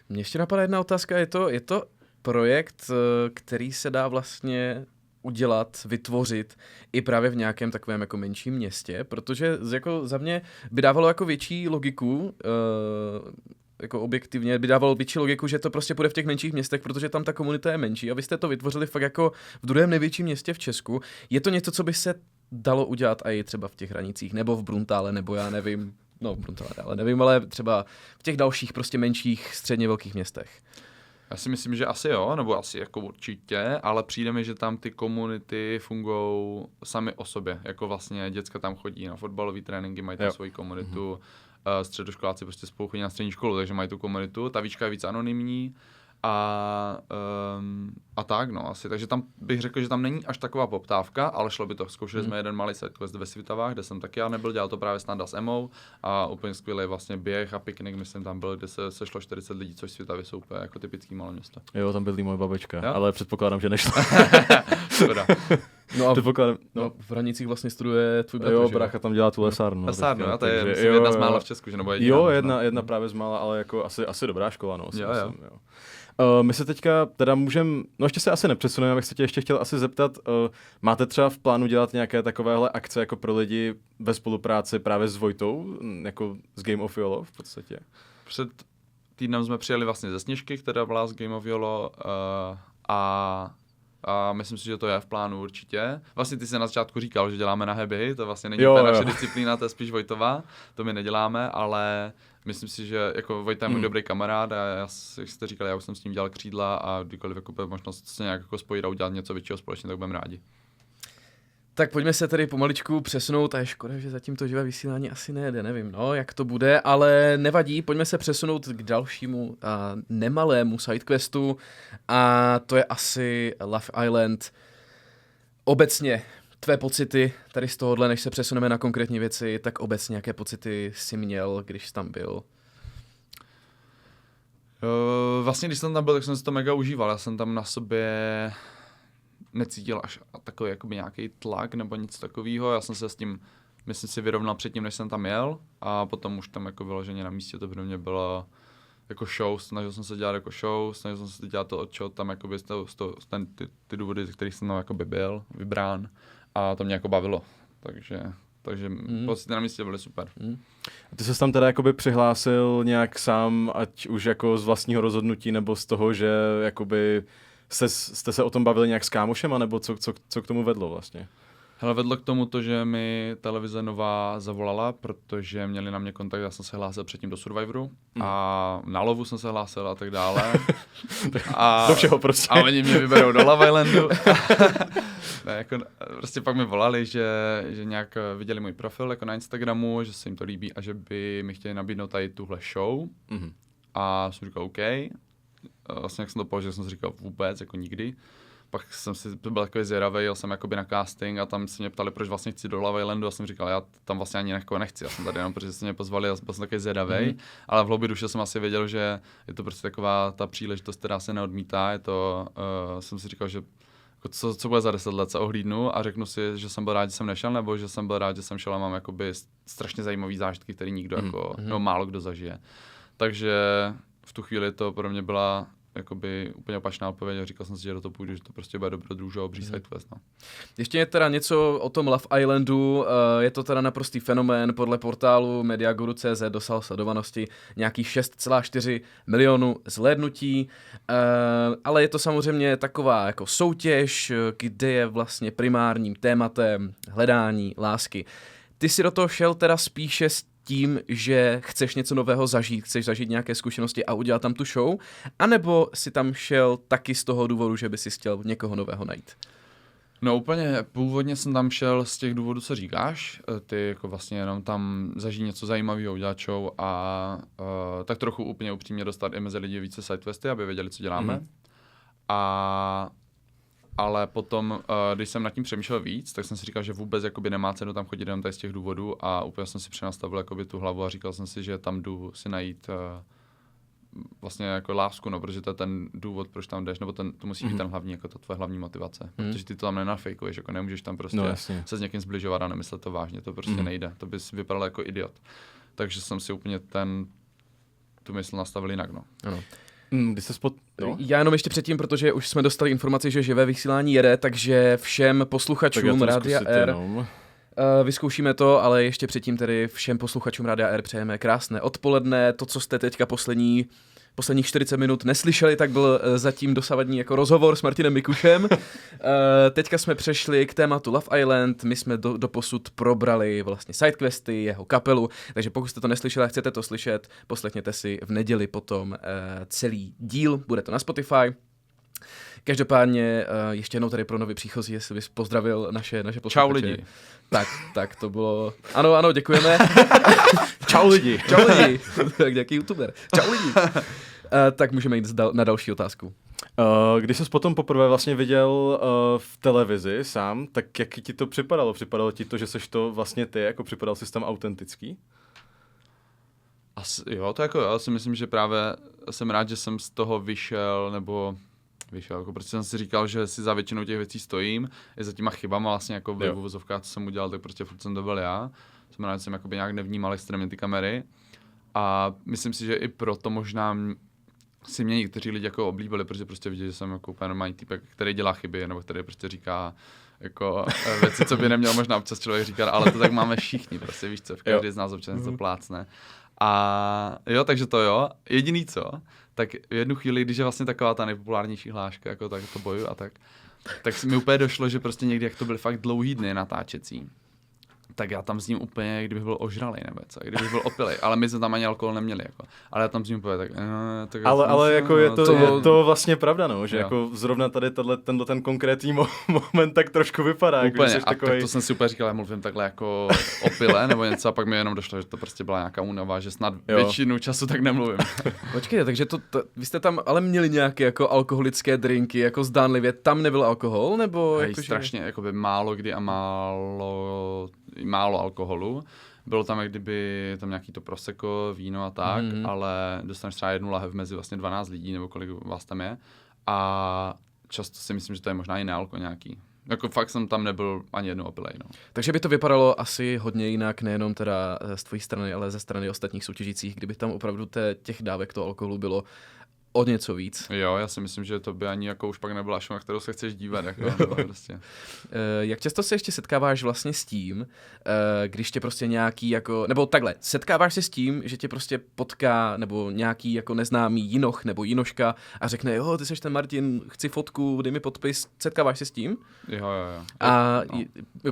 Mně ještě napadá jedna otázka, je to projekt, který se dá vlastně udělat, vytvořit i právě v nějakém takovém jako menším městě, protože jako za mě by dávalo jako větší logiku, jako objektivně by dávalo větší logiku, že to prostě půjde v těch menších městech, protože tam ta komunita je menší a vy jste to vytvořili fakt jako v druhém největším městě v Česku. Je to něco, co by se dalo udělat i třeba v těch hranicích, nebo v Bruntále, nebo já nevím, no Bruntaleda, ale nevím, ale třeba v těch dalších prostě menších, středně velkých městech. Já si myslím, že asi jo, nebo asi jako určitě, ale přijde mi, že tam ty komunity fungují sami o sobě. Jako vlastně děcka tam chodí na fotbalové tréninky, mají tam svoji komunitu, středoškoláci prostě spolu chodí na střední školu, takže mají tu komunitu. Ta výška je víc anonymní a tak, no asi. Takže tam bych řekl, že tam není až taková poptávka, ale šlo by to. Zkoušeli jsme jeden malý sidequest ve Svitavách, kde jsem taky já nebyl, dělal to právě Standa s Emou a úplně skvělý vlastně běh a piknik, myslím tam byl, kde se sešlo 40 lidí, což Svitavy jsou úplně jako typický malé město. Jo, tam bydlí moje babička, Jo? ale předpokládám, že nešla. Škoda. No a no. v Hranicích vlastně studuje tvůj bratr, Jo, že brácha tam dělá tu lesárnu. Lesárnu, jo, to je takže, myslím, jedna z mála v Česku, že nebo jediná. Jo, jedna právě z mála, ale jako asi dobrá škola, no. Jo. My se teďka teda můžeme, no ještě se asi nepřesuneme, abych se tě ještě chtěl asi zeptat, máte třeba v plánu dělat nějaké takovéhle akce jako pro lidi ve spolupráci právě s Vojtou, jako z Game of YOLO v podstatě? Před týdnem jsme přijeli vlastně ze Sněžky, která byla z Game of YOLO a myslím si, že to je v plánu určitě. Vlastně ty jsi na začátku říkal, že děláme na Happy, to vlastně není naše disciplína, to je spíš Vojtová, to my neděláme, ale myslím si, že jako Vojta je můj dobrý kamarád a jak jste říkali, já už jsem s ním dělal křídla a kdykoliv jako možnost se nějak jako spojit a udělat něco většího společně, tak budeme rádi. Tak pojďme se tedy pomaličku přesunout, a je škoda, že zatím to živé vysílání asi nejde, nevím, no, jak to bude, ale nevadí, pojďme se přesunout k dalšímu nemalému sidequestu a to je asi Love Island. Obecně, tvé pocity tady z tohohle, než se přesuneme na konkrétní věci, tak obecně, jaké pocity jsi měl, když jsi tam byl? Vlastně, když jsem tam byl, tak jsem si to mega užíval, já jsem tam na sobě necítil až takový jakoby nějaký tlak nebo nic takového. Já jsem se s tím, myslím si, vyrovnal předtím, než jsem tam jel a potom už tam jako vyloženě na místě to pro mě bylo jako show, snažil jsem se dělat jako show, snažil jsem se dělat to, od čeho tam jakoby ty důvody, z kterých jsem tam jakoby byl vybrán a to mě jako bavilo. Takže pocity na místě byly super. A ty ses tam teda jakoby přihlásil nějak sám, ať už jako z vlastního rozhodnutí nebo z toho, že jakoby jste se o tom bavili nějak s kámošema, nebo co k tomu vedlo vlastně? Hele, vedlo k tomu to, že mi televize Nová zavolala, protože měli na mě kontakt, já jsem se hlásil předtím do Survivoru a na lovu jsem se hlásil a tak dále. Do všeho prostě. A oni mě vyberou do Love Islandu. Ne, jako, prostě pak mi volali, že nějak viděli můj profil jako na Instagramu, že se jim to líbí a že by mi chtěli nabídnout tady tuhle show. A jsem říkal OK. Vlastně jak jsem to položil, jsem si říkal vůbec, jako nikdy. Pak jsem si byl takový zvědavý, jel jsem jakoby na casting a tam se mě ptali, proč vlastně chci do Love Islandu a jsem říkal, já tam vlastně ani nechci, já jsem tady jenom, protože se mě pozvali a byl jsem takový zvědavý, ale v hloubi duše jsem asi věděl, že je to prostě taková ta příležitost, která se neodmítá, je to, jsem si říkal, že co bude za 10 let, se ohlídnu a řeknu si, že jsem byl rád, že jsem nešel, nebo že jsem byl rád, že jsem šel a mám jakoby strašně zajímavý zážitky, který nikdo jako, no málo kdo zažije. Takže v tu chvíli to pro mě byla jakoby úplně opačná odpověď a říkal jsem si, že do toho půjdu, že to prostě bude dobrodružů a obří sidequest. No. Ještě je teda něco o tom Love Islandu, je to teda naprostý fenomén, podle portálu Mediaguru.cz dosal sledovanosti nějakých 6,4 milionu zhlédnutí, ale je to samozřejmě taková jako soutěž, kde je vlastně primárním tématem hledání lásky. Ty si do toho šel teda spíše s tím, že chceš něco nového zažít, chceš zažít nějaké zkušenosti a udělat tam tu show, anebo si tam šel taky z toho důvodu, že by si chtěl někoho nového najít? No úplně, původně jsem tam šel z těch důvodů, co říkáš, ty jako vlastně jenom tam zažít něco zajímavého, udělat show a tak trochu úplně upřímně dostat i mezi lidi více sidequesty, aby věděli, co děláme. Ale potom, když jsem nad tím přemýšlel víc, tak jsem si říkal, že vůbec jakoby nemá cenu tam chodit jenom tady z těch důvodů a úplně jsem si přenastavil jakoby tu hlavu a říkal jsem si, že tam jdu si najít vlastně jako lásku, no, protože to je ten důvod, proč tam jdeš, nebo to musí být ten hlavní, jako to tvoje hlavní motivace, protože ty to tam nenafejkuješ, jako nemůžeš tam prostě se s někým zbližovat a nemyslet to vážně, to prostě nejde, to bys vypadal jako idiot. Takže jsem si úplně tu mysl nastavil jinak, no. Ano. Já jenom ještě předtím, protože už jsme dostali informaci, že živé vysílání jede, takže všem posluchačům Rádia R vyzkoušíme to, ale ještě předtím tedy všem posluchačům Rádia R přejeme krásné odpoledne. To, co jste teďka poslední posledních 40 minut neslyšeli, tak byl zatím dosavadní jako rozhovor s Martinem Mikušem. Teďka jsme přešli k tématu Love Island, my jsme doposud probrali vlastně sidequesty, jeho kapelu, takže pokud jste to neslyšeli a chcete to slyšet, poslechněte si v neděli potom celý díl, bude to na Spotify. Každopádně ještě jednou tady pro nový příchozí, jestli bys pozdravil naše posluchače. Čau lidi. Tak to bylo... Ano, děkujeme. Čau lidi. Čau lidi. Tak nějaký youtuber. Čau lidi. Tak můžeme jít na další otázku. Když jsi potom poprvé vlastně viděl v televizi sám, tak jak ti to připadalo? Připadalo ti to, že seš to vlastně ty, jako připadal jsi tam autentický? Jo, to jako já si myslím, že právě jsem rád, že jsem z toho vyšel, jako prostě jsem si říkal, že si za většinou těch věcí stojím, i za těma chybama vlastně jako v uvozovkách, co jsem udělal, tak prostě furt jsem to byl já. Jsem rád, že jsem jakoby nějak nevnímal extrémně ty kamery a myslím si, že i proto možná si mě někteří lidi jako oblíbili, protože prostě viděli, že jsem jako úplně normální týpek, který dělá chyby, nebo který prostě říká jako věci, co by neměl možná občas člověk říkat, ale to tak máme všichni, prostě víš co, každý z nás občas něco plácne. A jo, takže to jo. Jediný co, tak v jednu chvíli, když je vlastně taková ta nejpopulárnější hláška, jako tak to boju a tak mi úplně došlo, že prostě někdy, jak to byly fakt dlouhý dny natáčecí, tak já tam s ním úplně, kdybych byl ožralej nebo co, kdybych byl opilej, ale my jsme tam ani alkohol neměli, jako. Ale já tam s ním úplně tak ale jako je to vlastně pravda, no, že jo. Jako zrovna tady ten konkrétní moment tak trošku vypadá. Úplně, jako, a tak to jsem si úplně říkal, já mluvím takhle jako opile nebo něco a pak mi jenom došlo, že to prostě byla nějaká únava, že snad většinu času tak nemluvím. Počkejte, takže vy jste tam ale měli nějaké jako alkoholické drinky, jako zdánlivě, tam nebyl alkohol, nebo? Jako, strašně, jakoby málo kdy a málo alkoholu. Bylo tam jak kdyby tam nějaký to prosecco, víno a tak, ale dostaneš třeba 1 lahev mezi vlastně 12 lidí, nebo kolik vás tam je. A často si myslím, že to je možná i nealko nějaký. Jako fakt jsem tam nebyl ani jednou opilej, no. Takže by to vypadalo asi hodně jinak, nejenom teda z tvojí strany, ale ze strany ostatních soutěžících, kdyby tam opravdu těch dávek toho alkoholu bylo o něco víc. Jo, já si myslím, že to by ani jako už pak nebyla show, na kterou se chceš dívat. Jako, prostě. Jak často se ještě setkáváš vlastně s tím, když tě prostě nějaký jako, nebo takhle, setkáváš se s tím, že tě prostě potká nebo nějaký jako neznámý jinoch nebo jinoška a řekne, jo, ty seš ten Martin, chci fotku, dej mi podpis, setkáváš se s tím? Jo. A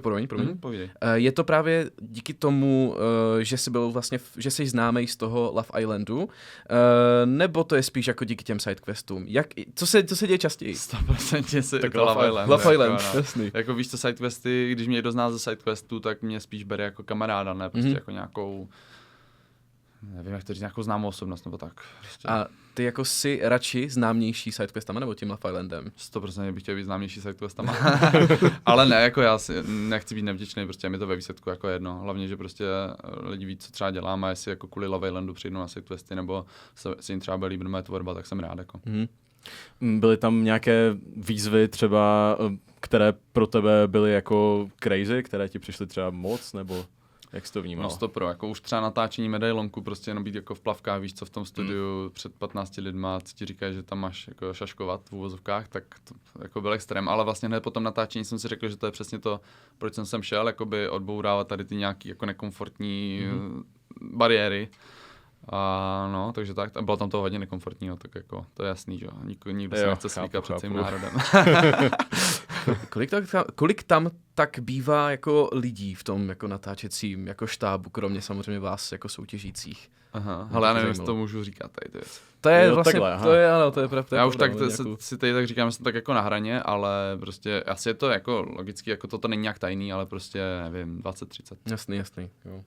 promiň. Povídej. Je to právě díky tomu, že jsi byl vlastně, že jsi známej z toho Love Islandu, nebo to je spíš jako díky těm sidequestům? Co se děje častěji? 100% se tak to Love Island. Love Island, jasný. Jako víš co, sidequesty, když mě někdo zná ze sidequestu, tak mě spíš bere jako kamaráda, ne prostě jako nějakou, nevím jak to říct, nějakou známou osobnost nebo tak. Prostě. A ty jako si radši známější sidequestama nebo tím Love Islandem? 100% bych chtěl být známější sidequestama. Ale ne, jako já si nechci být nevděčný, prostě mi to ve výsledku jako jedno. Hlavně, že prostě lidi ví, co třeba dělám a jestli jako kvůli Love Islandu přijdou na sidequesty nebo se jim třeba bude líbit moje tvorba, tak jsem rád. Jako. Byly tam nějaké výzvy třeba, které pro tebe byly jako crazy, které ti přišly třeba moc, nebo jak jsi to vnímal? No stopro, jako už třeba natáčení medailonku, prostě jenom být jako v plavkách, víš co, v tom studiu před 15 lidma, co ti říkají, že tam máš jako šaškovat v uvozovkách, tak to jako byl extrém, ale vlastně hned po tom natáčení jsem si řekl, že to je přesně to, proč jsem sem šel, jakoby odbourávat tady ty nějaký jako nekomfortní bariéry. A no, takže tak, a bylo tam to hodně nekomfortního, tak jako, to je jasný, že jo, nikdo se nechce slíkat před svým národem. Kolik tam tak bývá jako lidí v tom jako natáčecím jako štábu, kromě samozřejmě vás jako soutěžících? Aha, ale já nevím, jestli to můžu říkat tady ty věci. To je jo, vlastně, takhle, to je, ano, to je pravda. Já už tak si tady tak říkám, že jsem tak jako na hraně, ale prostě asi je to jako logicky, jako to není nějak tajný, ale prostě nevím, 20-30. Jasný, jo.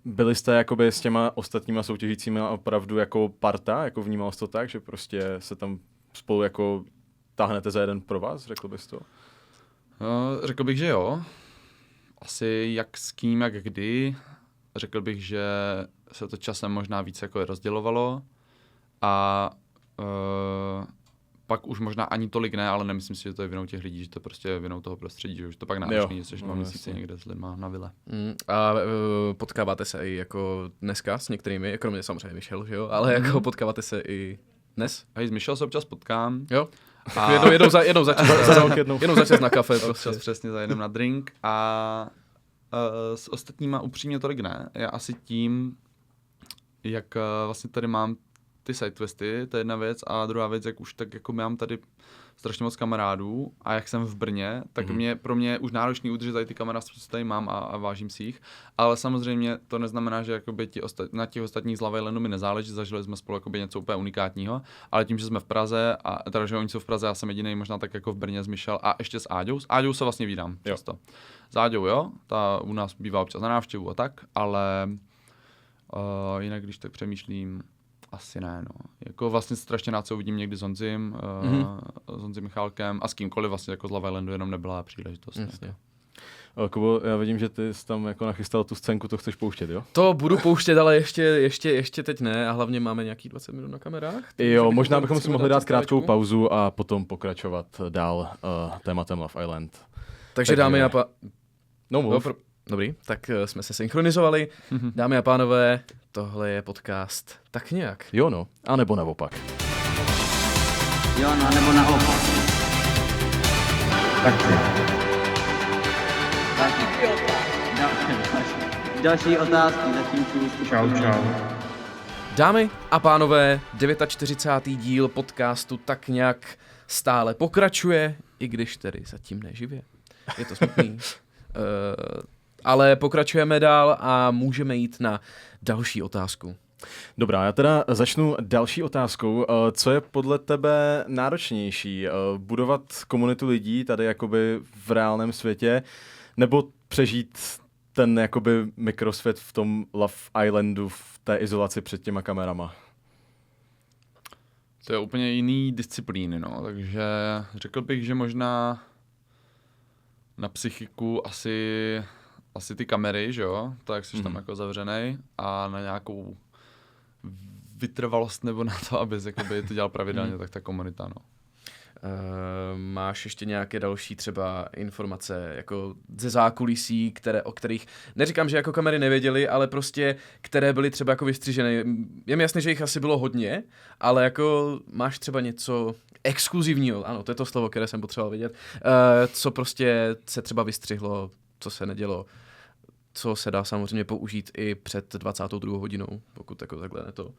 Byli jste jakoby s těma ostatníma soutěžícími opravdu jako parta, jako vnímal jsi to tak, že prostě se tam spolu jako táhnete za jeden pro vás, řekl bys to? Řekl bych, že jo. Asi jak s kým, jak kdy. Řekl bych, že se to časem možná víc jako rozdělovalo a pak už možná ani tolik ne, ale nemyslím si, že to je vinou těch lidí, že to prostě je vinou toho prostředí, že už to pak náročný, že jsi 2 měsíce někde s lidma na vile. A potkáváte se i jako dneska s některými, kromě samozřejmě Michel, že jo, ale jako potkáváte se i dnes? Hej, s Michel se občas potkám. Jo. A jednou za čas na kafe. Občas přesně za jednou na drink a s ostatníma upřímně tolik ne. Já asi tím, jak vlastně tady mám ty sidequesty, to je jedna věc, a druhá věc, jak už tak jako mám tady strašně moc kamarádů a jak jsem v Brně, tak pro mě je už náročný udržet tady ty kamarády, co tady mám a vážím si jich, ale samozřejmě to neznamená, že jakoby na těch ostatních z Love Islandu mi nezáleží, zažili jsme spolu jakoby něco úplně unikátního, ale tím, že jsme v Praze a teda, že oni jsou v Praze, já jsem jediný možná tak jako v Brně s Michel a ještě s Áďou se vlastně vídám často. S Áďou, jo, ta u nás bývá občas na návštěvu a tak, ale jinak když tak přemýšlím, asi ne, no. Jako vlastně strašně rád se uvidím někdy s Honzim, s Honzim Michálkem a s kýmkoliv vlastně jako z Love Islandu, jenom nebyla příležitost. Kubo, já vidím, že ty jsi tam jako nachystal tu scénku, to chceš pouštět, jo? To budu pouštět, ale ještě teď ne a hlavně máme nějaký 20 minut na kamerách. Jo, možná bychom si mohli dát krátkou pauzu a potom pokračovat dál tématem Love Island. Takže dámy a Dobrý, tak jsme se synchronizovali. Dámy a pánové, tohle je podcast Tak nějak. Jo no, anebo naopak. Jo, no, nebo naopak. Další otázky, zatím si Čau. Dámy a pánové, 49. díl podcastu Tak nějak stále pokračuje, i když tedy zatím neživě. Je to smutný. Ale pokračujeme dál a můžeme jít na další otázku. Dobrá, já teda začnu další otázkou. Co je podle tebe náročnější? Budovat komunitu lidí tady jakoby v reálném světě, nebo přežít ten jakoby mikrosvět v tom Love Islandu, v té izolaci před těma kamerama? To je úplně jiný disciplíny, no, takže řekl bych, že možná na psychiku asi ty kamery, že jo, tak jsi tam jako zavřenej a na nějakou vytrvalost nebo na to, abys jakoby to dělal pravidelně, tak ta komunita, no. Máš ještě nějaké další třeba informace jako ze zákulisí, o kterých, neříkám, že jako kamery nevěděli, ale prostě, které byly třeba jako vystřižené. Je mi jasné, že jich asi bylo hodně, ale jako máš třeba něco exkluzivního, ano, to je to slovo, které jsem potřeboval vědět, co prostě se třeba vystřihlo, co se nedělo, co se dá samozřejmě použít i před 22. hodinou, pokud jako takhle ne to.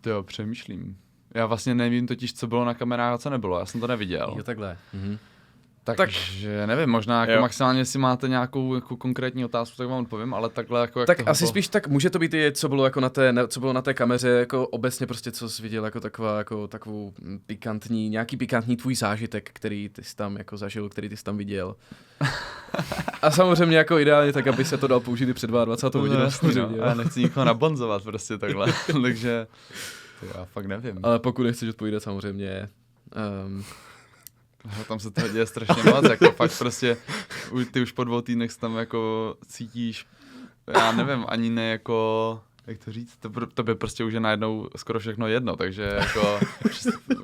Jo, přemýšlím. Já vlastně nevím totiž, co bylo na kamerách a co nebylo, já jsem to neviděl. Jo, takhle. Takže nevím, možná jako maximálně, jestli máte nějakou jako konkrétní otázku, tak vám odpovím, ale takhle jako... Tak asi spíš tak může to být i, co bylo jako co bylo na té kameře, jako obecně prostě, co jsi viděl jako takovou nějaký pikantní tvůj zážitek, který ty jsi tam jako zažil, který ty jsi tam viděl. A samozřejmě jako ideálně tak, aby se to dal použít i před 22. hodinou. Já nechci nikoho nabonzovat prostě takhle, takže... Já fakt nevím. Ale pokud nechceš odpovídat, samozřejmě... Tam se toho děje strašně moc, jako fakt prostě, ty už po 2 týdnech tam jako cítíš, já nevím, ani ne jako, jak to říct, to by prostě už je najednou skoro všechno jedno, takže jako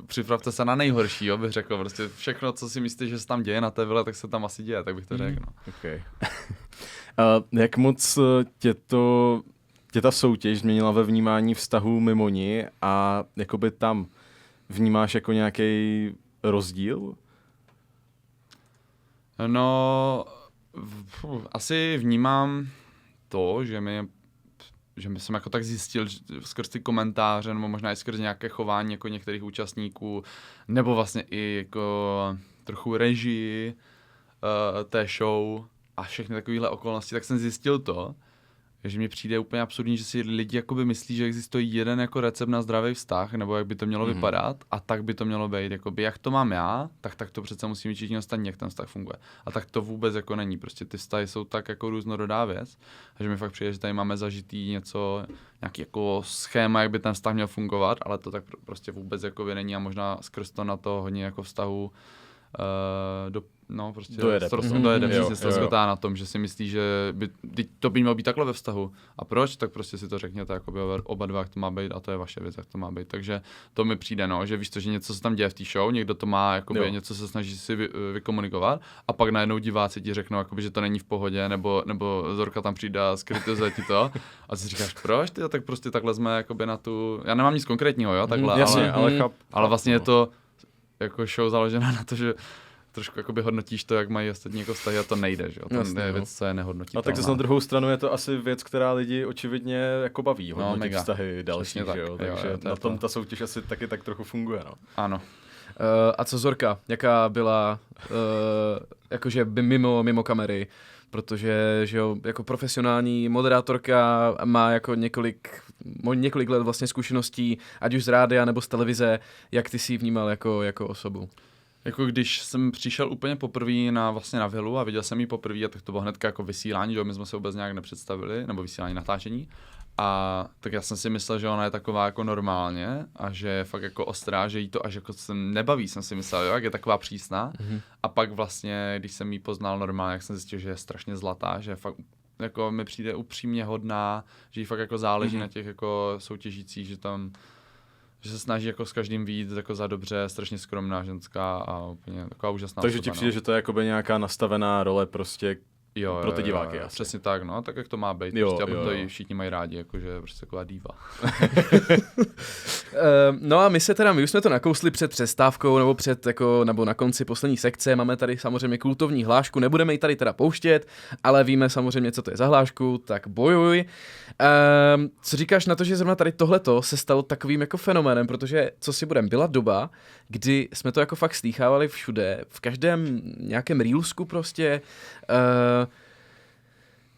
připravte se na nejhorší, jo, bych řekl, prostě všechno, co si myslíš, že se tam děje na té vile, tak se tam asi děje, tak bych to řekl, no. Okay. Jak moc tě ta soutěž změnila ve vnímání vztahů mimo ní a jakoby tam vnímáš jako nějaký rozdíl? No, asi vnímám to, že jsem jako tak zjistil skrz ty komentáře, nebo možná i skrz nějaké chování jako některých účastníků, nebo vlastně i jako trochu režii té show a všechny takovéhle okolnosti, tak jsem zjistil to, že mi přijde úplně absurdní, že si lidi jakoby myslí, že existuje jeden jako recept na zdravý vztah, nebo jak by to mělo vypadat, a tak by to mělo být. Jakoby, jak to mám já, tak to přece musí mít všichni ostatní, jak ten vztah funguje. A tak to vůbec jako není. Prostě ty vztahy jsou tak jako různorodá věc, a že mi fakt přijde, že tady máme zažitý nějaký jako schéma, jak by ten vztah měl fungovat, ale to tak prostě vůbec jako není a možná skrz to na to hodně jako vztahu dojede přesně ztrskotá na tom, že si myslí, že to by mělo být takhle ve vztahu. A proč? Tak prostě si to řekněte jakoby oba dva, jak to má být, a to je vaše věc, jak to má být. Takže to mi přijde, no, že víš to, že něco se tam děje v té show, někdo to má, jakoby, něco se snaží si vykomunikovat, a pak najednou diváci ti řeknou, jakoby, že to není v pohodě, nebo Zorka tam přijde a skritizuje ti to, a si říkáš, proč? Tak prostě takhle jsme jakoby na tu, já nemám nic konkrétního, jo, takhle, jasně, ale vlastně je to jako show založená na to, že trošku jakoby hodnotíš to, jak mají ostatní jako vztahy a to nejde, že jo. To Jasně, je no. věc, co je nehodnotitelná. A tak zase na druhou stranu je to asi věc, která lidi očividně jako baví, hodnotit mega. vztahy další, Přesně že jo. tak. Takže Jo, to je na tom to. ta soutěž asi taky tak trochu funguje, no. Ano. A co Zorka? Jaká byla jakože mimo kamery? Protože že jo, jako profesionální moderátorka má jako několik let vlastně zkušeností, ať už z rádia nebo z televize. Jak ty jsi ji vnímal jako osobu? Jako když jsem přišel úplně poprvé na vilu a viděl jsem ji poprvé, tak to bylo hnedka jako vysílání, že my jsme se vůbec nějak nepředstavili, nebo vysílání, natáčení. A tak já jsem si myslel, že ona je taková jako normálně a že je fakt jako ostrá, že jí to až jako se nebaví, jsem si myslel, jo, jak je taková přísná. Mm-hmm. A pak vlastně, když jsem jí poznal normálně, jak jsem zjistil, že je strašně zlatá, že fakt jako mi přijde upřímně hodná, že jí fakt jako záleží na těch jako soutěžících, že se snaží jako s každým vyjít jako za dobře, strašně skromná ženská a úplně taková úžasná. Takže osoba, ti přijde, že to je jakoby nějaká nastavená role prostě pro ty diváky. Jo, přesně tak, no, tak jak to má být, Jo, prostě, aby jo, to jo. i všichni mají rádi, jakože je prostě taková diva. No a my už jsme to nakousli před přestávkou nebo na konci poslední sekce. Máme tady samozřejmě kultovní hlášku, nebudeme ji tady teda pouštět, ale víme samozřejmě, co to je za hlášku, tak bojuj. Co říkáš na to, že zrovna tady tohleto se stalo takovým jako fenoménem, protože co si budem, byla doba, kdy jsme to jako fakt slýchávali všude, v každém nějakém reelsku prostě.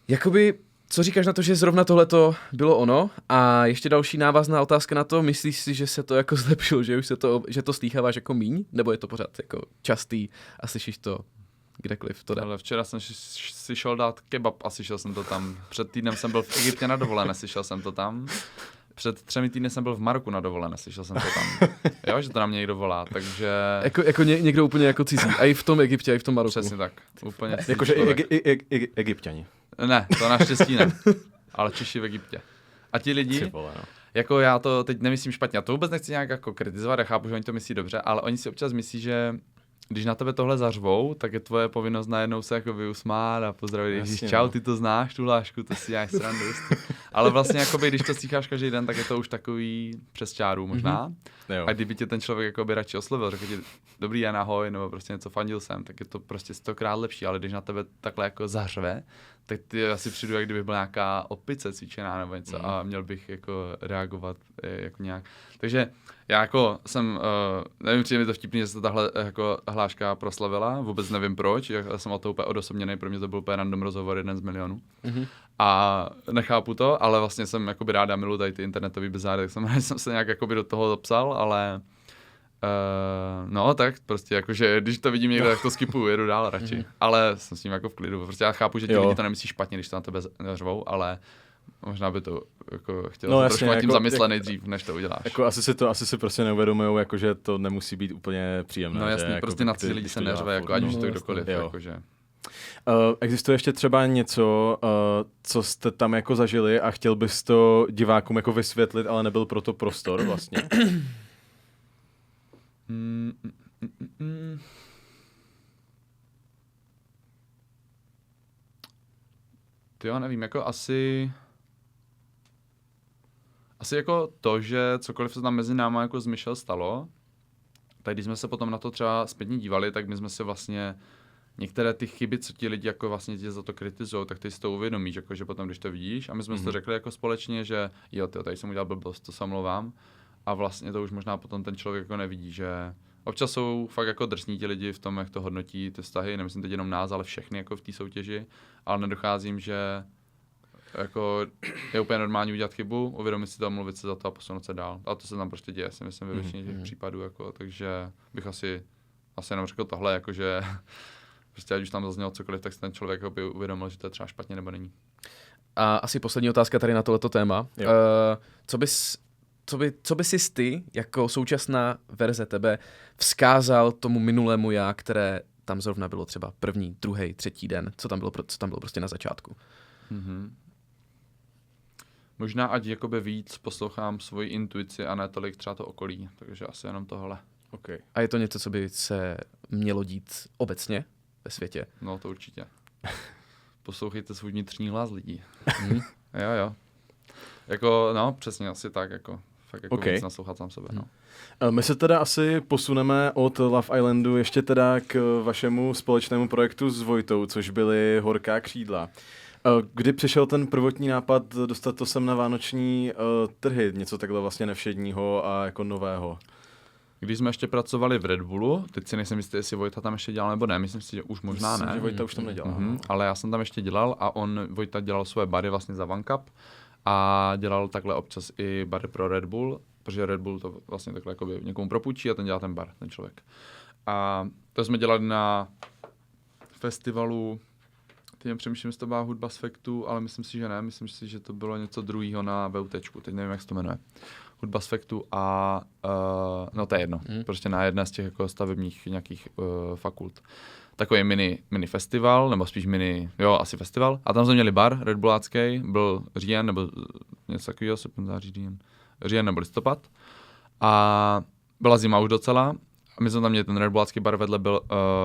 Jakoby, co říkáš na to, že zrovna tohleto bylo ono? A ještě další návazná otázka na to, myslíš si, že se to jako zlepšilo, že to slýcháváš jako míň? Nebo je to pořád jako častý a slyšíš to kdekoliv to jde? Ale včera jsem si šel dát kebab a slyšel jsem to tam. Před týdnem jsem byl v Egyptě na dovolené, slyšel jsem to tam. Před 3 týdny jsem byl v Maroku na dovolené, slyšel jsem to tam. Jo, že to na mě někdo volá, takže... Jako někdo úplně jako cizí. A i v tom Egyptě, i v tom Maroku. Přesně tak. Úplně cizí Jakože člověk. i Egypťani. Ne, to naštěstí ne. Ale Češi v Egyptě. A ti lidi, Ty vole, no. jako já to teď nemyslím špatně, já to vůbec nechci nějak jako kritizovat, já chápu, že oni to myslí dobře, ale oni si občas myslí, že když na tebe tohle zařvou, tak je tvoje povinnost najednou se jako vyusmát a pozdravit. Ježíš, čau, ty to znáš, tu hlášku, to si děláš srandu. Ale vlastně, jakoby, když to slycháš každý den, tak je to už takový přes čáru možná. Jo. A kdyby tě ten člověk jakoby radši oslovil, řekl ti dobrý den, ahoj, nebo prostě něco fandil jsem, tak je to prostě 100krát lepší. Ale když na tebe takhle jako zařve, tak ty asi přijdu, jak kdyby byla nějaká opice cvičená nebo něco a měl bych jako reagovat jako nějak. Takže já jako jsem, nevím, přijde mi to vtipný, že se tahle jako hláška proslavila, vůbec nevím proč, já jsem o to úplně odosobněný, pro mě to byl úplně random rozhovor, 1 z milionů. A nechápu to, ale vlastně jsem jakoby ráda miluji tady ty internetový bizáry, tak jsem se nějak jakoby do toho zapsal, ale no tak prostě jakože, když to vidím někde, tak to skipuju, jedu dál radši. Ale jsem s tím jako v klidu, prostě já chápu, že ti lidi to nemyslí špatně, když to na tebe řvou, ale možná by to jako chtěl trošku nad tím zamyslet nejdřív, než to uděláš. Jako asi si prostě neuvědomujou, jako, že to nemusí být úplně příjemné. No jasně, že, prostě na ty lidi se neřve, jako ať už to kdokoliv, jakože. Existuje ještě třeba něco, co jste tam jako zažili a chtěl bys to divákům jako vysvětlit, ale nebyl pro to prostor vlastně? Ty jo, nevím, jako asi jako to, že cokoliv se tam mezi náma jako z Michelle stalo, tak když jsme se potom na to třeba zpětně dívali, tak my jsme si vlastně některé ty chyby, co ti lidi jako vlastně tě za to kritizují, tak ty si to uvědomíš, jako že potom, když to vidíš, a my jsme si to řekli jako společně, že jo, tady jsem udělal blbost, to se omlouvám, a vlastně to už možná potom ten člověk jako nevidí, že občas jsou fakt jako drsní ti lidi v tom, jak to hodnotí ty vztahy, nemyslím teď jenom nás, ale všechny jako v té soutěži, ale nedocházím, že jako je úplně normální udělat chybu, uvědomit si to, mluvit se za to a posunout se dál. A to se tam prostě děje, si myslím, ve většině těch případů, jako, takže bych asi jenom řekl tohle, jakože prostě ať už tam zaznělo cokoliv, tak si ten člověk by uvědomil, že to je třeba špatně nebo není. A asi poslední otázka tady na tohleto téma. Co by si ty, jako současná verze tebe, vzkázal tomu minulému já, které tam zrovna bylo třeba 1., 2., 3. den, co tam bylo prostě na začátku? Možná ať jakoby víc poslouchám svoji intuici a ne tolik třeba to okolí, takže asi jenom tohle. Okay. A je to něco, co by se mělo dít obecně ve světě? No to určitě. Poslouchejte svůj vnitřní hlas lidí. Jo. Jako, no, přesně asi tak, jako fakt jako víc naslouchat sám sebe. No. My se teda asi posuneme od Love Islandu ještě teda k vašemu společnému projektu s Vojtou, což byly Horká křídla. Kdy přišel ten prvotní nápad dostat to sem na vánoční trhy, něco takhle vlastně nevšedního a jako nového? Když jsme ještě pracovali v Red Bullu, teď si nejsem jistý, jestli Vojta tam ještě dělal nebo ne, myslím si, že už možná myslím, ne. že Vojta už tam nedělal. Ale já jsem tam ještě dělal a Vojta dělal svoje bary vlastně za One Cup a dělal takhle občas i bary pro Red Bull, protože Red Bull to vlastně takhle jakoby někomu propůjčí a ten dělá ten bar, ten člověk. A to jsme dělali na festivalu, teď přemýšlím, jestli to byla hudba z Faktu, ale myslím si, že ne, myslím si, že to bylo něco druhého na VUTčku, teď nevím, jak se to jmenuje. Hudba z Faktu a no to je jedno, prostě na jedné z těch jako stavebních nějakých fakult. Takový mini festival, nebo spíš asi festival. A tam jsme měli bar Red Bullácký, byl říjen, nebo něco takového, říjen nebo listopad. A byla zima už docela. A my jsme tam měli ten Red Bullácký bar, vedle byl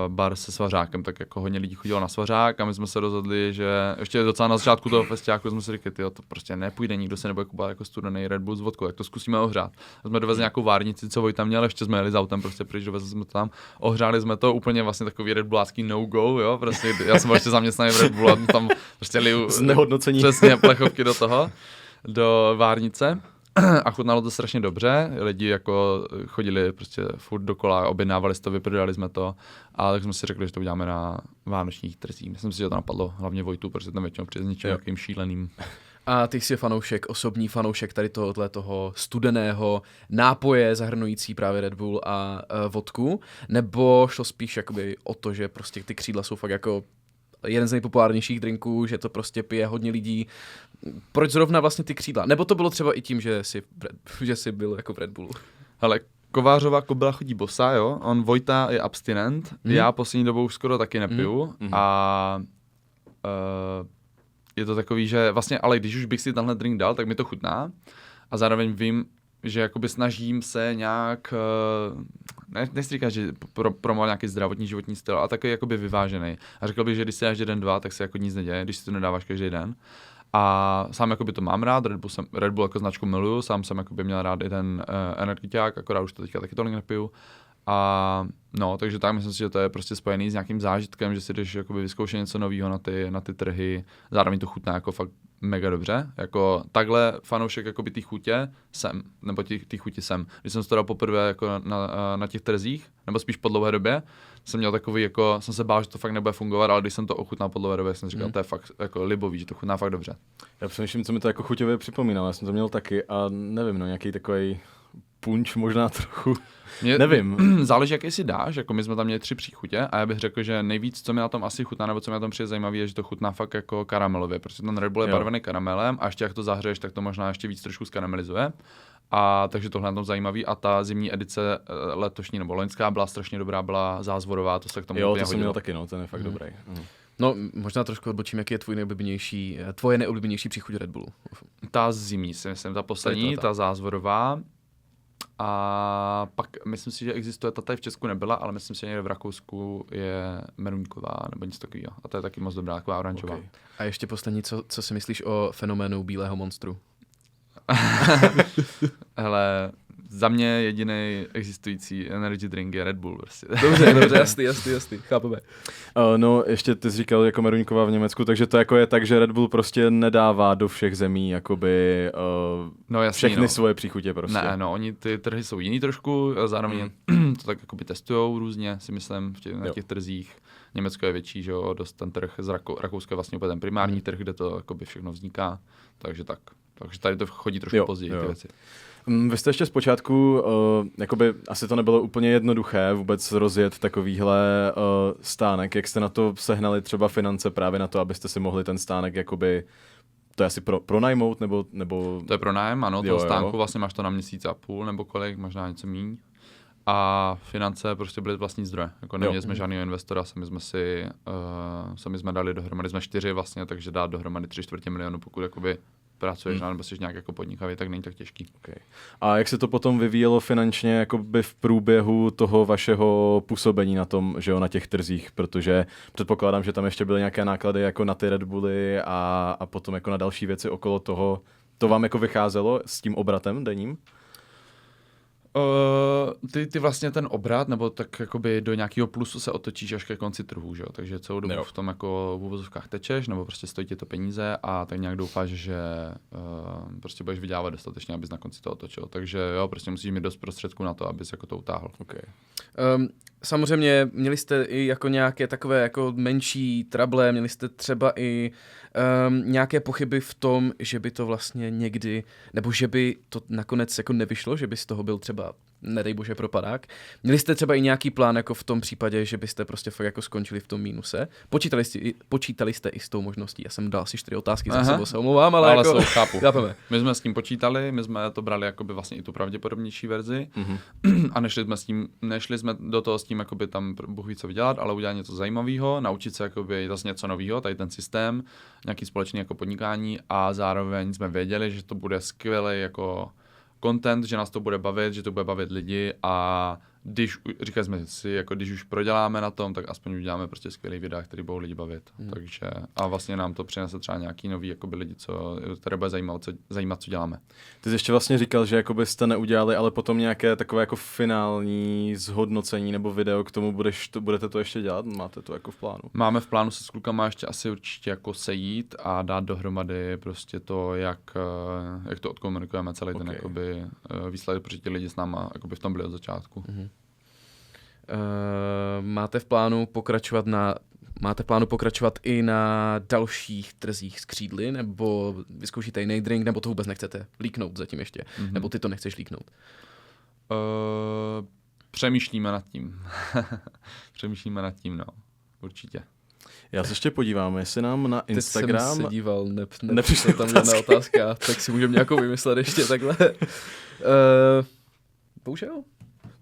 bar se svařákem, tak jako hodně lidí chodilo na svařák a my jsme se rozhodli, že ještě docela na začátku toho festiáku jsme si říkali, to prostě nepůjde, nikdo se nebude kupovat jako studený Red Bull s vodkou, tak to zkusíme ohřát. A jsme dovezli nějakou várnici, co Vojta měl, ještě jsme jeli s autem prostě pryč, dovezli jsme to tam, ohřáli jsme to, úplně vlastně takový Red Bullácký no-go, jo, prostě já jsem byl ještě zaměstnaný v Red Bullu a tam prostě liju znehodnocení. Přesně plechovky do toho, do várnice. A chutnalo to strašně dobře, lidi jako chodili prostě furt dokola, objednávali si to, vyprodali jsme to, ale tak jsme si řekli, že to uděláme na vánočních trzích. Myslím si, že to napadlo hlavně Vojtu, protože tam většinou přijde s něčím jakým šíleným. A ty jsi fanoušek, osobní fanoušek tady toho studeného nápoje zahrnující právě Red Bull a vodku, nebo šlo spíš jakoby o to, že prostě ty křídla jsou fakt jako jeden z nejpopulárnějších drinků, že to prostě pije hodně lidí. Proč zrovna vlastně ty křídla? Nebo to bylo třeba i tím, že jsi byl jako v Red Bullu? Hele, Kovářová kobyla chodí bosa, jo? Vojta je abstinent, já poslední dobou už skoro taky nepiju a je to takový, že vlastně, ale když už bych si tenhle drink dal, tak mi to chutná a zároveň vím, že jakoby snažím se nějak, nechci říkat, že promovat nějaký zdravotní životní styl, ale takový jakoby vyvážený. A řekl bych, že když si dáš jeden, dva, tak se jako nic neděje, když si to nedáváš každý den. A sám jakoby to mám rád, Red Bull jako značku miluju, sám jsem jakoby měl rád i ten energiťák, akorát už to teďka taky tolik nepiju. A no, takže tak myslím si, že to je prostě spojený s nějakým zážitkem, že si jdeš jakoby vyzkoušet něco nového na ty trhy, zároveň to chutná jako fakt mega dobře, jako takhle fanoušek jakoby té chutě jsem, nebo té chuti jsem. Když jsem to dal poprvé jako na těch trzích, nebo spíš po dlouhé době, jsem měl takový jako, jsem se bál, že to fakt nebude fungovat, ale když jsem to ochutnal po dlouhé době, jsem říkal, to je fakt jako libový, že to chutná fakt dobře. Já přemýšlím, co mi to jako chuťově připomínalo, já jsem to měl taky a nevím, no nějaký takový punč možná trochu. Nevím. Záleží, jaký si dáš, jako my jsme tam měli 3 příchutě a já bych řekl, že nejvíc, co mi na tom asi chutná, nebo co mi na tom přijde zajímavé, je, že to chutná fakt jako karamelově, protože ten Red Bull je barvený karamelem a ještě jak to zahřeješ, tak to možná ještě víc trošku skaramelizuje. A takže tohle na tom zajímavý a ta zimní edice letošní nebo loňská byla strašně dobrá, byla zázvorová, to se k tomu úplně hodilo. Jo, to jsem měl taky, no, ten je fakt dobrý. No, možná trošku odbočím, jaký je tvoje nejoblíbenější příchuť Red Bullu? Ta zimní, si myslím, ta poslední, ta zázvorová. A pak myslím si, že existuje, ta tady v Česku nebyla, ale myslím si, že někde v Rakousku je meruňková nebo něco takového. A to je taky moc dobrá, taková oranžová. Okay. A ještě poslední, co si myslíš o fenoménu bílého monstru? Hele, za mě jediný existující energy drink je Red Bull. Prostě. Dobře, jasný, chápeme. No, ještě ty jsi říkal jako meruňková v Německu, takže to jako je tak, že Red Bull prostě nedává do všech zemí jakoby všechny svoje příchutě prostě. Ne, no, oni ty trhy jsou jiný trošku, zároveň to tak jakoby testujou různě, si myslím, na těch trzích. Německo je větší, že jo, dost ten trh z Rakouska je vlastně úplně ten primární trh, kde to jakoby všechno vzniká, takže tak. Takže tady to chodí trošku později ty věci. Vy jste ještě zpočátku, jakoby asi to nebylo úplně jednoduché vůbec rozjet takovýhle stánek. Jak jste na to sehnali třeba finance právě na to, abyste si mohli ten stánek jakoby, to je asi pronajmout nebo... To je pronájem, ano, toho stánku vlastně máš to na měsíc a půl nebo kolik, možná něco míň. A finance prostě byly vlastní zdroje. Jako neměli jsme žádného investora, sami jsme dali dohromady, jsme 4 vlastně, takže dát dohromady 3/4 milionu, pokud jakoby pracuješ nebo jsi nějak jako podnikavý, tak není tak těžký. Okay. A jak se to potom vyvíjelo finančně jakoby v průběhu toho vašeho působení na tom, že jo, na těch trzích, protože předpokládám, že tam ještě byly nějaké náklady jako na ty Red Bully a potom jako na další věci okolo toho. To vám jako vycházelo s tím obratem denním? Ty vlastně ten obrat, nebo tak jakoby do nějakého plusu se otočíš až ke konci trhu, že jo? Takže celou dobu v tom jako v uvozovkách tečeš, nebo prostě stojí ti to peníze a tak nějak doufáš, že prostě budeš vydělávat dostatečně, abys na konci to otočil. Takže jo, prostě musíš mít dost prostředků na to, abys jako to utáhl. Okay. Samozřejmě měli jste i jako nějaké takové jako menší trable, měli jste třeba i nějaké pochyby v tom, že by to vlastně někdy, nebo že by to nakonec jako nevyšlo, že by z toho byl třeba, nedej bože, propadák. Měli jste třeba i nějaký plán jako v tom případě, že byste prostě fakt jako skončili v tom mínuse? Počítali jste i s tou možností? Já jsem dal si 4 otázky za sebou, se omlouvám, ale jako... chápu. Chápeme. My jsme s tím počítali, my jsme to brali jakoby vlastně i tu pravděpodobnější verzi a nešli jsme do toho s tím jakoby tam Bůh ví co vydělat, ale udělat něco zajímavého, naučit se jakoby zase něco nového, tady ten systém, nějaký společný jako podnikání a zároveň jsme věděli, že to bude skvělý jako content, že nás to bude bavit, že to bude bavit lidi a říkali jsme si, jako když už proděláme na tom, tak aspoň uděláme prostě skvělý videa, který budou lidi bavit. Takže a vlastně nám to přinese třeba nějaký nový jakoby lidi, které bude zajímat, co děláme. Ty jsi ještě vlastně říkal, že jakoby jste neudělali, ale potom nějaké takové jako finální zhodnocení nebo video k tomu budete to ještě dělat? Máte to jako v plánu? Máme v plánu se s klukama ještě asi určitě jako sejít a dát dohromady prostě to, jak to odkomunikujeme celý ten jakoby výsledek, protože ti lidi s náma jakoby v tom byli od začátku. Máte v plánu pokračovat i na dalších trzích s křídly, nebo vyzkoušíte jiný drink, nebo to vůbec nechcete líknout zatím ještě, nebo ty to nechceš líknout? Přemýšlíme nad tím, no, určitě. Já se ještě podívám, jestli nám na Instagram... Teď jsem se díval, nepřišla tam žádná otázka, tak si můžeme nějakou vymyslet ještě takhle. Bohužel.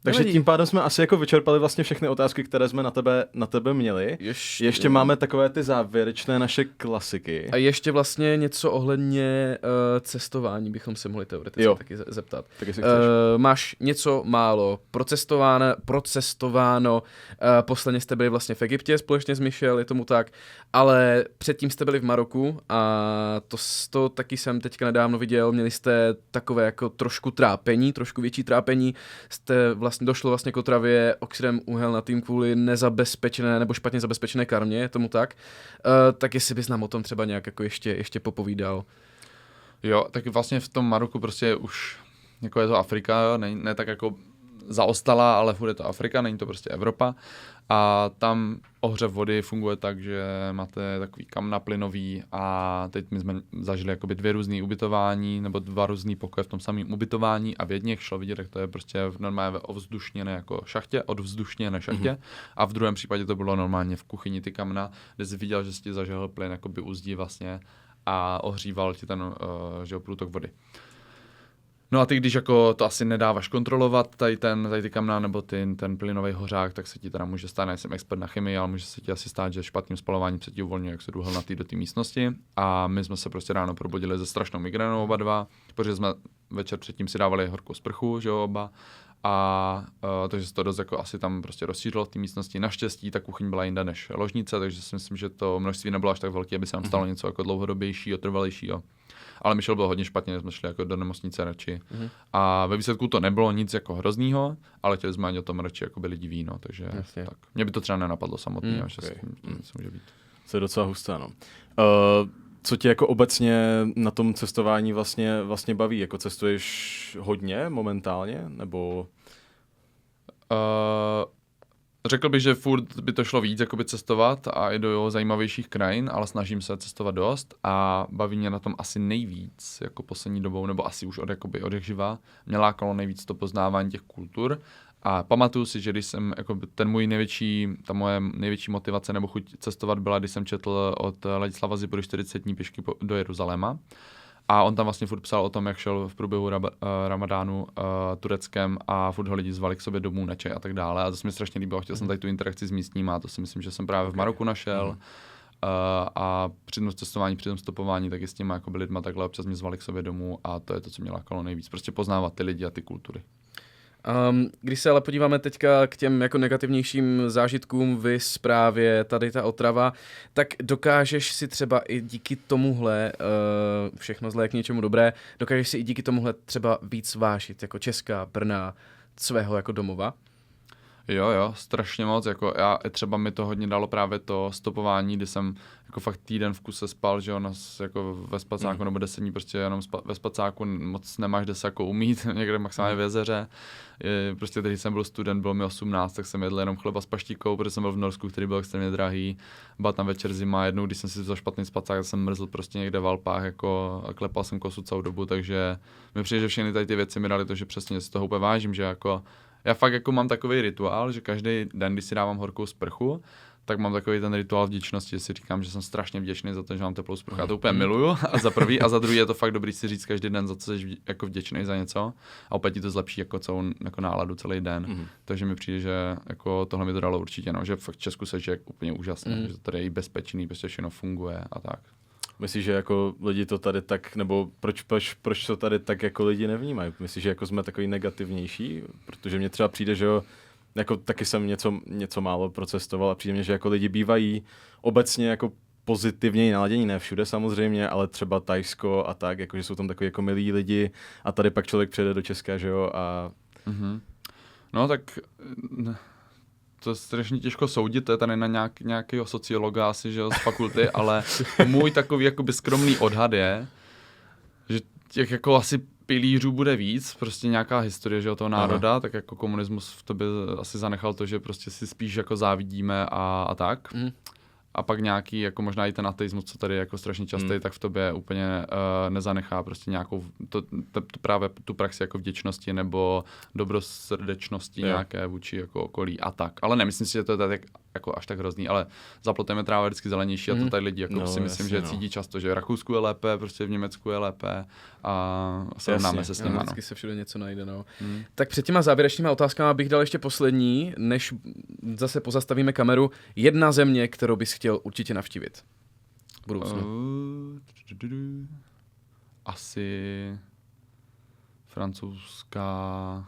Takže tím pádem jsme asi jako vyčerpali vlastně všechny otázky, které jsme na tebe měli. Ještě máme takové ty závěrečné naše klasiky. A ještě vlastně něco ohledně cestování bychom se mohli teoreticky taky zeptat. Máš něco málo procestováno, posledně jste byli vlastně v Egyptě společně s Michel, je tomu tak, ale předtím jste byli v Maroku a to taky jsem teďka nedávno viděl, měli jste takové jako trošku větší trápení, došlo vlastně k otravě oxidem uhelnatým kvůli nezabezpečené nebo špatně zabezpečené karmě, je tomu tak? Tak jestli bys nám o tom třeba nějak jako ještě popovídal. Jo, tak vlastně v tom Maroku prostě už jako je to Afrika, ne tak jako zaostala, ale furt je to Afrika, není to prostě Evropa. A tam ohřev vody funguje tak, že máte takový kamna plynový a teď my jsme zažili jakoby 2 různý ubytování nebo 2 různý pokoje v tom samém ubytování a v jedněch šlo vidět, jak to je prostě normálně ovzdušněné jako šachtě, odvzdušněné šachtě a v druhém případě to bylo normálně v kuchyni ty kamna, kde jsi viděl, že si ti zažehl plyn jakoby u zdí vlastně a ohříval ti ten průtok vody. No a ty, když jako to asi nedáváš kontrolovat, tady ty kamna nebo ten plynový hořák, tak se ti teda může stát, nejsem expert na chemii, ale může se ti asi stát, že špatným spalováním se ti uvolňuje, jak se důhel na do té místnosti. A my jsme se prostě ráno probudili se strašnou migrénou oba dva, protože jsme večer předtím si dávali horkou sprchu, že jo, oba. A takže se to dost jako asi tam prostě rozšířilo v té místnosti. Naštěstí ta kuchyň byla jinde než ložnice, takže si myslím, že to množství nebylo až tak velké, aby se nám stalo něco jako dlouhodobějšího, trvalejšího. Ale Michel byl hodně špatně, jsme šli jako do nemocnice radši. A ve výsledku to nebylo nic jako hroznýho, ale chtěli jsme ani o tom radši jako byli diví, no, takže tak. Mě by to třeba nenapadlo samotný, že něco může být. To je docela husté, no. Co tě jako obecně na tom cestování vlastně baví? Jako cestuješ hodně momentálně, nebo... Řekl bych, že furt by to šlo víc jakoby cestovat a i do zajímavějších krajin, ale snažím se cestovat dost a baví mě na tom asi nejvíc jako poslední dobou, nebo asi už od jak živa. Mě lákalo nejvíc to poznávání těch kultur a pamatuju si, že když jsem, jako ta moje největší motivace nebo chuť cestovat byla, když jsem četl od Ladislava Zibory 40 dní pěšky do Jeruzaléma. A on tam vlastně furt psal o tom, jak šel v průběhu Ramadánu Tureckem a furt ho lidi zvali k sobě domů na čaj a tak dále. A to se mi strašně líbilo, chtěl jsem tady tu interakci s místníma a to si myslím, že jsem právě v Maroku našel. A při tom cestování, při tom stopování, taky s těma jako lidma takhle občas mě zvali k sobě domů a to je to, co mě lákalo nejvíc. Prostě poznávat ty lidi a ty kultury. Když se ale podíváme teďka k těm jako negativnějším zážitkům, viz právě tady ta otrava, tak dokážeš si třeba i díky tomuhle, všechno zlé k něčemu dobré, dokážeš si i díky tomuhle třeba víc vážit, jako Česká, Brna, svého jako domova? Jo, strašně moc, jako třeba mi to hodně dalo právě to stopování, kdy jsem jako fakt týden v kuse spal, že jo, jako ve spacáku nebo 10 dní prostě jenom ve spacáku, moc nemáš kde se jako umít, někde maximálně v jezeře. Prostě když jsem byl student, bylo mi 18, tak jsem jedl jenom chleba s paštíkou, protože jsem byl v Norsku, který byl extrémně drahý, byla tam večer zima, jednou, když jsem si vzal špatný spacák, tak jsem mrzl prostě někde v Alpách, jako a klepal jsem kosu celou dobu, takže mi přijde, že všechny tady ty věci mi dali to, že přesně si toho úplně vážím, že jako já fakt jako mám takový rituál, že každý den, když si dávám horkou sprchu, tak mám takový ten rituál vděčnosti, že si říkám, že jsem strašně vděčný za to, že mám teplou sprchu. Já to úplně miluju a za prvý a za druhý je to fakt dobrý si říct každý den, za co jsi jako vděčný za něco a opět ti to zlepší jako celou jako náladu celý den. Takže mi přijde, že jako tohle mi to dalo určitě, no, že fakt v Česku se žije úplně úžasně, že tady je i bezpečný, prostě všechno funguje a tak. Myslíš, že jako lidi to tady tak, nebo proč to tady tak jako lidi nevnímají? Myslíš, že jako jsme takový negativnější? Protože mně třeba přijde, že jo, jako taky jsem něco málo procestoval a přijde mně, že jako lidi bývají obecně jako pozitivněji naladění, ne všude samozřejmě, ale třeba Thajsko a tak, jakože jsou tam takový jako milí lidi a tady pak člověk přijede do Česka, že jo, a... No tak... To je strašně těžko soudit, to je tady na nějakého sociologa asi, že jo, z fakulty, ale můj takový jakoby skromný odhad je, že těch jako asi pilířů bude víc, prostě nějaká historie, že jo, toho národa, tak jako komunismus v tobě asi zanechal to, že prostě si spíš jako závidíme a tak. A pak nějaký, jako možná i ten ateismus, co tady je jako strašně častý, tak v tobě úplně nezanechá prostě nějakou, právě tu praxi jako vděčnosti nebo dobrosrdečnosti nějaké vůči jako okolí a tak. Ale nemyslím si, že to je tady jako až tak hrozný, ale za plotem je tráva vždycky zelenější a to tady lidi jako si myslím, že cítí často, že v Rakousku je lépe, prostě v Německu je lépe a srovnáme se s nimi. Vždycky se všude něco najde, no. Tak před těma závěrečnýma otázkama bych dal ještě poslední, než zase pozastavíme kameru. Jedna země, kterou bys chtěl určitě navštívit v budoucnu. Asi francouzská...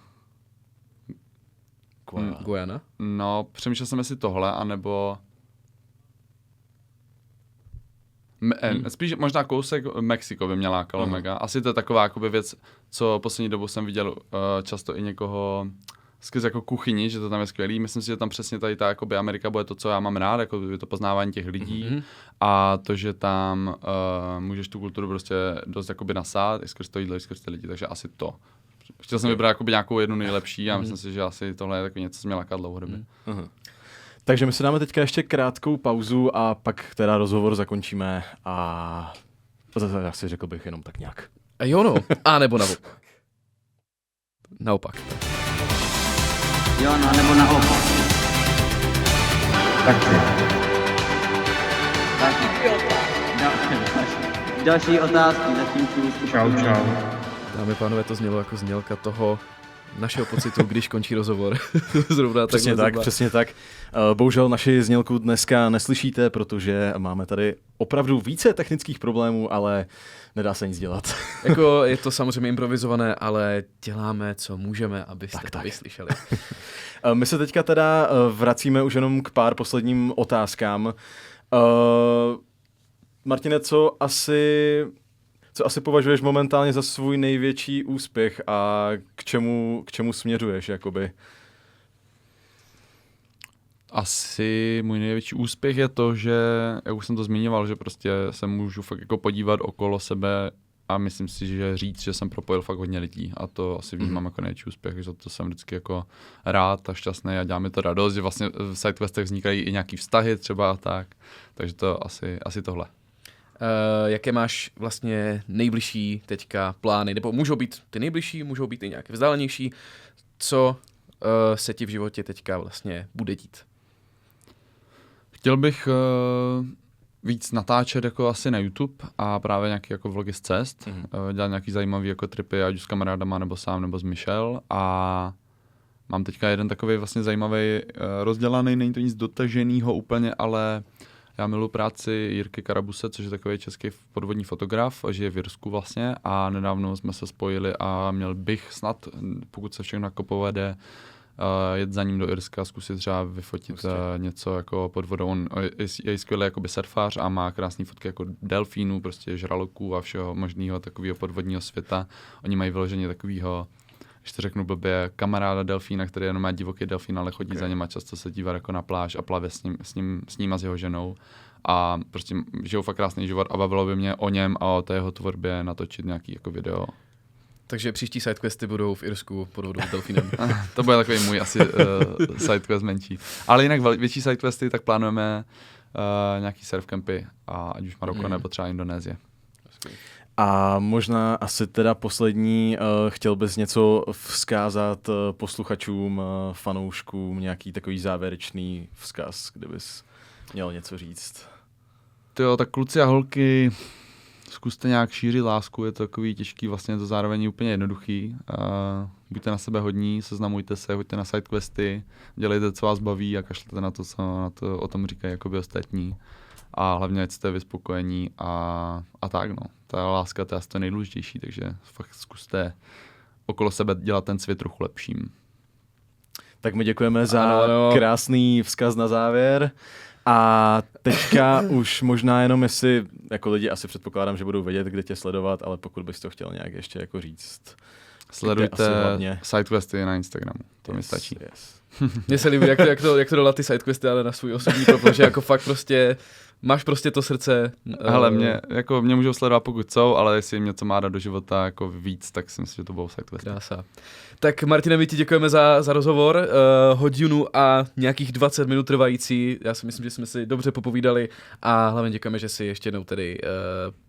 Guyana? No, přemýšlel jsem jestli tohle, anebo... Spíš možná kousek Mexiko by mě lákalo mega. Asi to je taková jakoby věc, co poslední dobou jsem viděl často i někoho skrz jako kuchyni, že to tam je skvělý. Myslím si, že tam přesně tady ta jakoby Amerika bude to, co já mám rád, jako to poznávání těch lidí a to, že tam můžeš tu kulturu prostě dost jakoby nasát, i skrz to jídlo, i skrz ty lidi, takže asi to. Chtěl jsem vybrat jakoby nějakou jednu nejlepší a myslím si, že asi tohle je takový něco, co mě láká dlouhodobě. Takže my si dáme teďka ještě krátkou pauzu a pak teda rozhovor zakončíme a já si řekl bych jenom tak nějak. Jo no, a nebo naopak. Naopak. Jo, no, nebo naopak. Další otázky, zatím Čau. Dámy a pánové, to znělo jako znělka toho našeho pocitu, když končí rozhovor. Zrovna Přesně tak. Bohužel naši znělku dneska neslyšíte, protože máme tady opravdu více technických problémů, ale nedá se nic dělat. Jako je to samozřejmě improvizované, ale děláme, co můžeme, abyste to vyslyšeli. My se teďka teda vracíme už jenom k pár posledním otázkám. Martine, co asi považuješ momentálně za svůj největší úspěch a k čemu směřuješ, jakoby? Asi můj největší úspěch je to, že, jak už jsem to zmiňoval, že prostě se můžu fakt jako podívat okolo sebe a myslím si, že říct, že jsem propojil fakt hodně lidí a to asi vnímám jako největší úspěch, že to jsem vždycky jako rád a šťastný a dělá mi to radost, že vlastně v SideQuestech vznikají i nějaký vztahy třeba a tak, takže to asi tohle. Jaké máš vlastně nejbližší teďka plány, nebo můžou být ty nejbližší, můžou být i nějaké vzdálenější, co se ti v životě teďka vlastně bude dít? Chtěl bych víc natáčet jako asi na YouTube a právě nějaký jako vlogy z cest, dělat nějaký zajímavý jako tripy, ať už s kamarádama, nebo sám, nebo s Michel a mám teďka jeden takový vlastně zajímavý rozdělaný, není to nic dotaženýho úplně, ale já miluji práci Jirky Karabuse, což je takový český podvodní fotograf, žije v Irsku vlastně a nedávno jsme se spojili a měl bych snad, pokud se všechno jako povede, jet za ním do Irska, zkusit třeba vyfotit něco jako pod vodou. On je skvělý jakoby surfář a má krásné fotky jako delfínů, prostě žraloků a všeho možného takového podvodního světa. Oni mají vyloženě takového když to řeknu blbě, kamaráda delfína, který jenom má divoký delfín, ale chodí za něma, často se dívá jako na pláž a plave s ním a s jeho ženou. A prostě žijou fakt krásný život a bavilo by mě o něm a o té jeho tvorbě natočit nějaký jako video. Takže příští sidequesty budou v Irsku pod vodou s delfínem. To bude takový můj asi sidequest menší. Ale jinak větší sidequesty, tak plánujeme nějaký surfcampy, a ať už Maroko nebo třeba Indonésie. A možná asi teda poslední, chtěl bys něco vzkázat posluchačům, fanouškům, nějaký takový závěrečný vzkaz, kdybys měl něco říct. Jo, tak kluci a holky, zkuste nějak šířit lásku, je to takový těžký, vlastně je to zároveň úplně jednoduchý. Buďte na sebe hodní, seznamujte se, choďte na sidequesty, dělejte, co vás baví a kašlete na to, co o tom říkají jakoby ostatní. A hlavně, ať jste vyspokojení a tak, no. Ta láska, to je asi to nejdůležitější, takže fakt zkuste okolo sebe dělat ten svět trochu lepším. Tak my děkujeme za krásný vzkaz na závěr. A teďka už možná jenom, jestli jako lidi asi předpokládám, že budou vědět, kde tě sledovat, ale pokud bys to chtěl nějak ještě jako říct. Sledujte sidequesty na Instagramu, to mi stačí. Yes. Mně se líbí, jak to dodat ty sidequesty, ale na svůj osobní profil, že jako fakt prostě máš prostě to srdce. Hele, mě můžou sledovat pokud chcou, ale jestli jim něco má dát do života jako víc, tak si myslím, že to budou sidequesty. Krása. Tak Martine, my ti děkujeme za rozhovor, hodinu a nějakých 20 minut trvající. Já si myslím, že jsme si dobře popovídali a hlavně děkujeme, že jsi ještě jednou tedy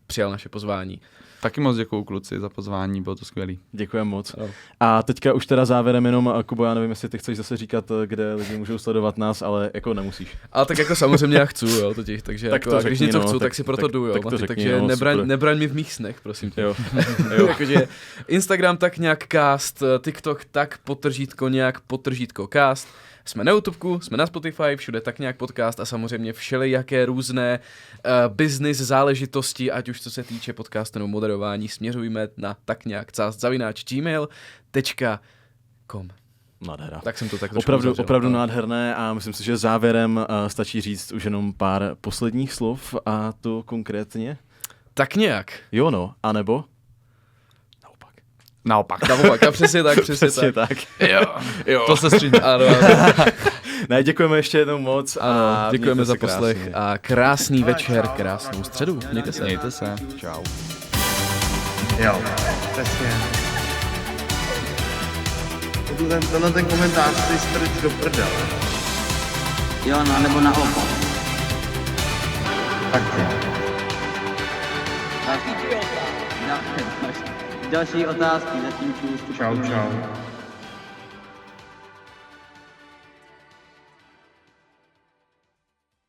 přijal naše pozvání. Taky moc děkuju kluci za pozvání, bylo to skvělý. Děkujeme moc. A teďka už teda závěrem jenom, Kubo, já nevím, jestli ty chceš zase říkat, kde lidi můžou sledovat nás, ale jako nemusíš. Ale tak jako samozřejmě já chci, jo, totiž, takže tak jako, když něco chci, tak tak si proto jdu, jo, Mati, takže no, nebraň mi v mých snech, prosím tě. Jo. Jakože Instagram tak nějak cast, TikTok tak _nějak cast. Jsme na YouTubeku, jsme na Spotify, všude tak nějak podcast a samozřejmě všelijaké různé business záležitosti, ať už co se týče podcastu nebo moderování, směřujeme na tak nějak cast@gmail.com. Nádhera. Tak jsem to tak trošku opravdu nádherné a myslím si, že závěrem stačí říct už jenom pár posledních slov a to konkrétně. Tak nějak. Jo no, anebo? Naopak, a přesně tak. Jo. To se střídá. Ano. Ne, děkujeme ještě jednou moc. A děkujeme za poslech a krásný večer, krásnou středu. Mějte se. Čau. Jo, přesně. Ten komentář ty strč do prdele. Jo, no, nebo naopak. Tak jo. Další otázky, zatím čůst. Čau.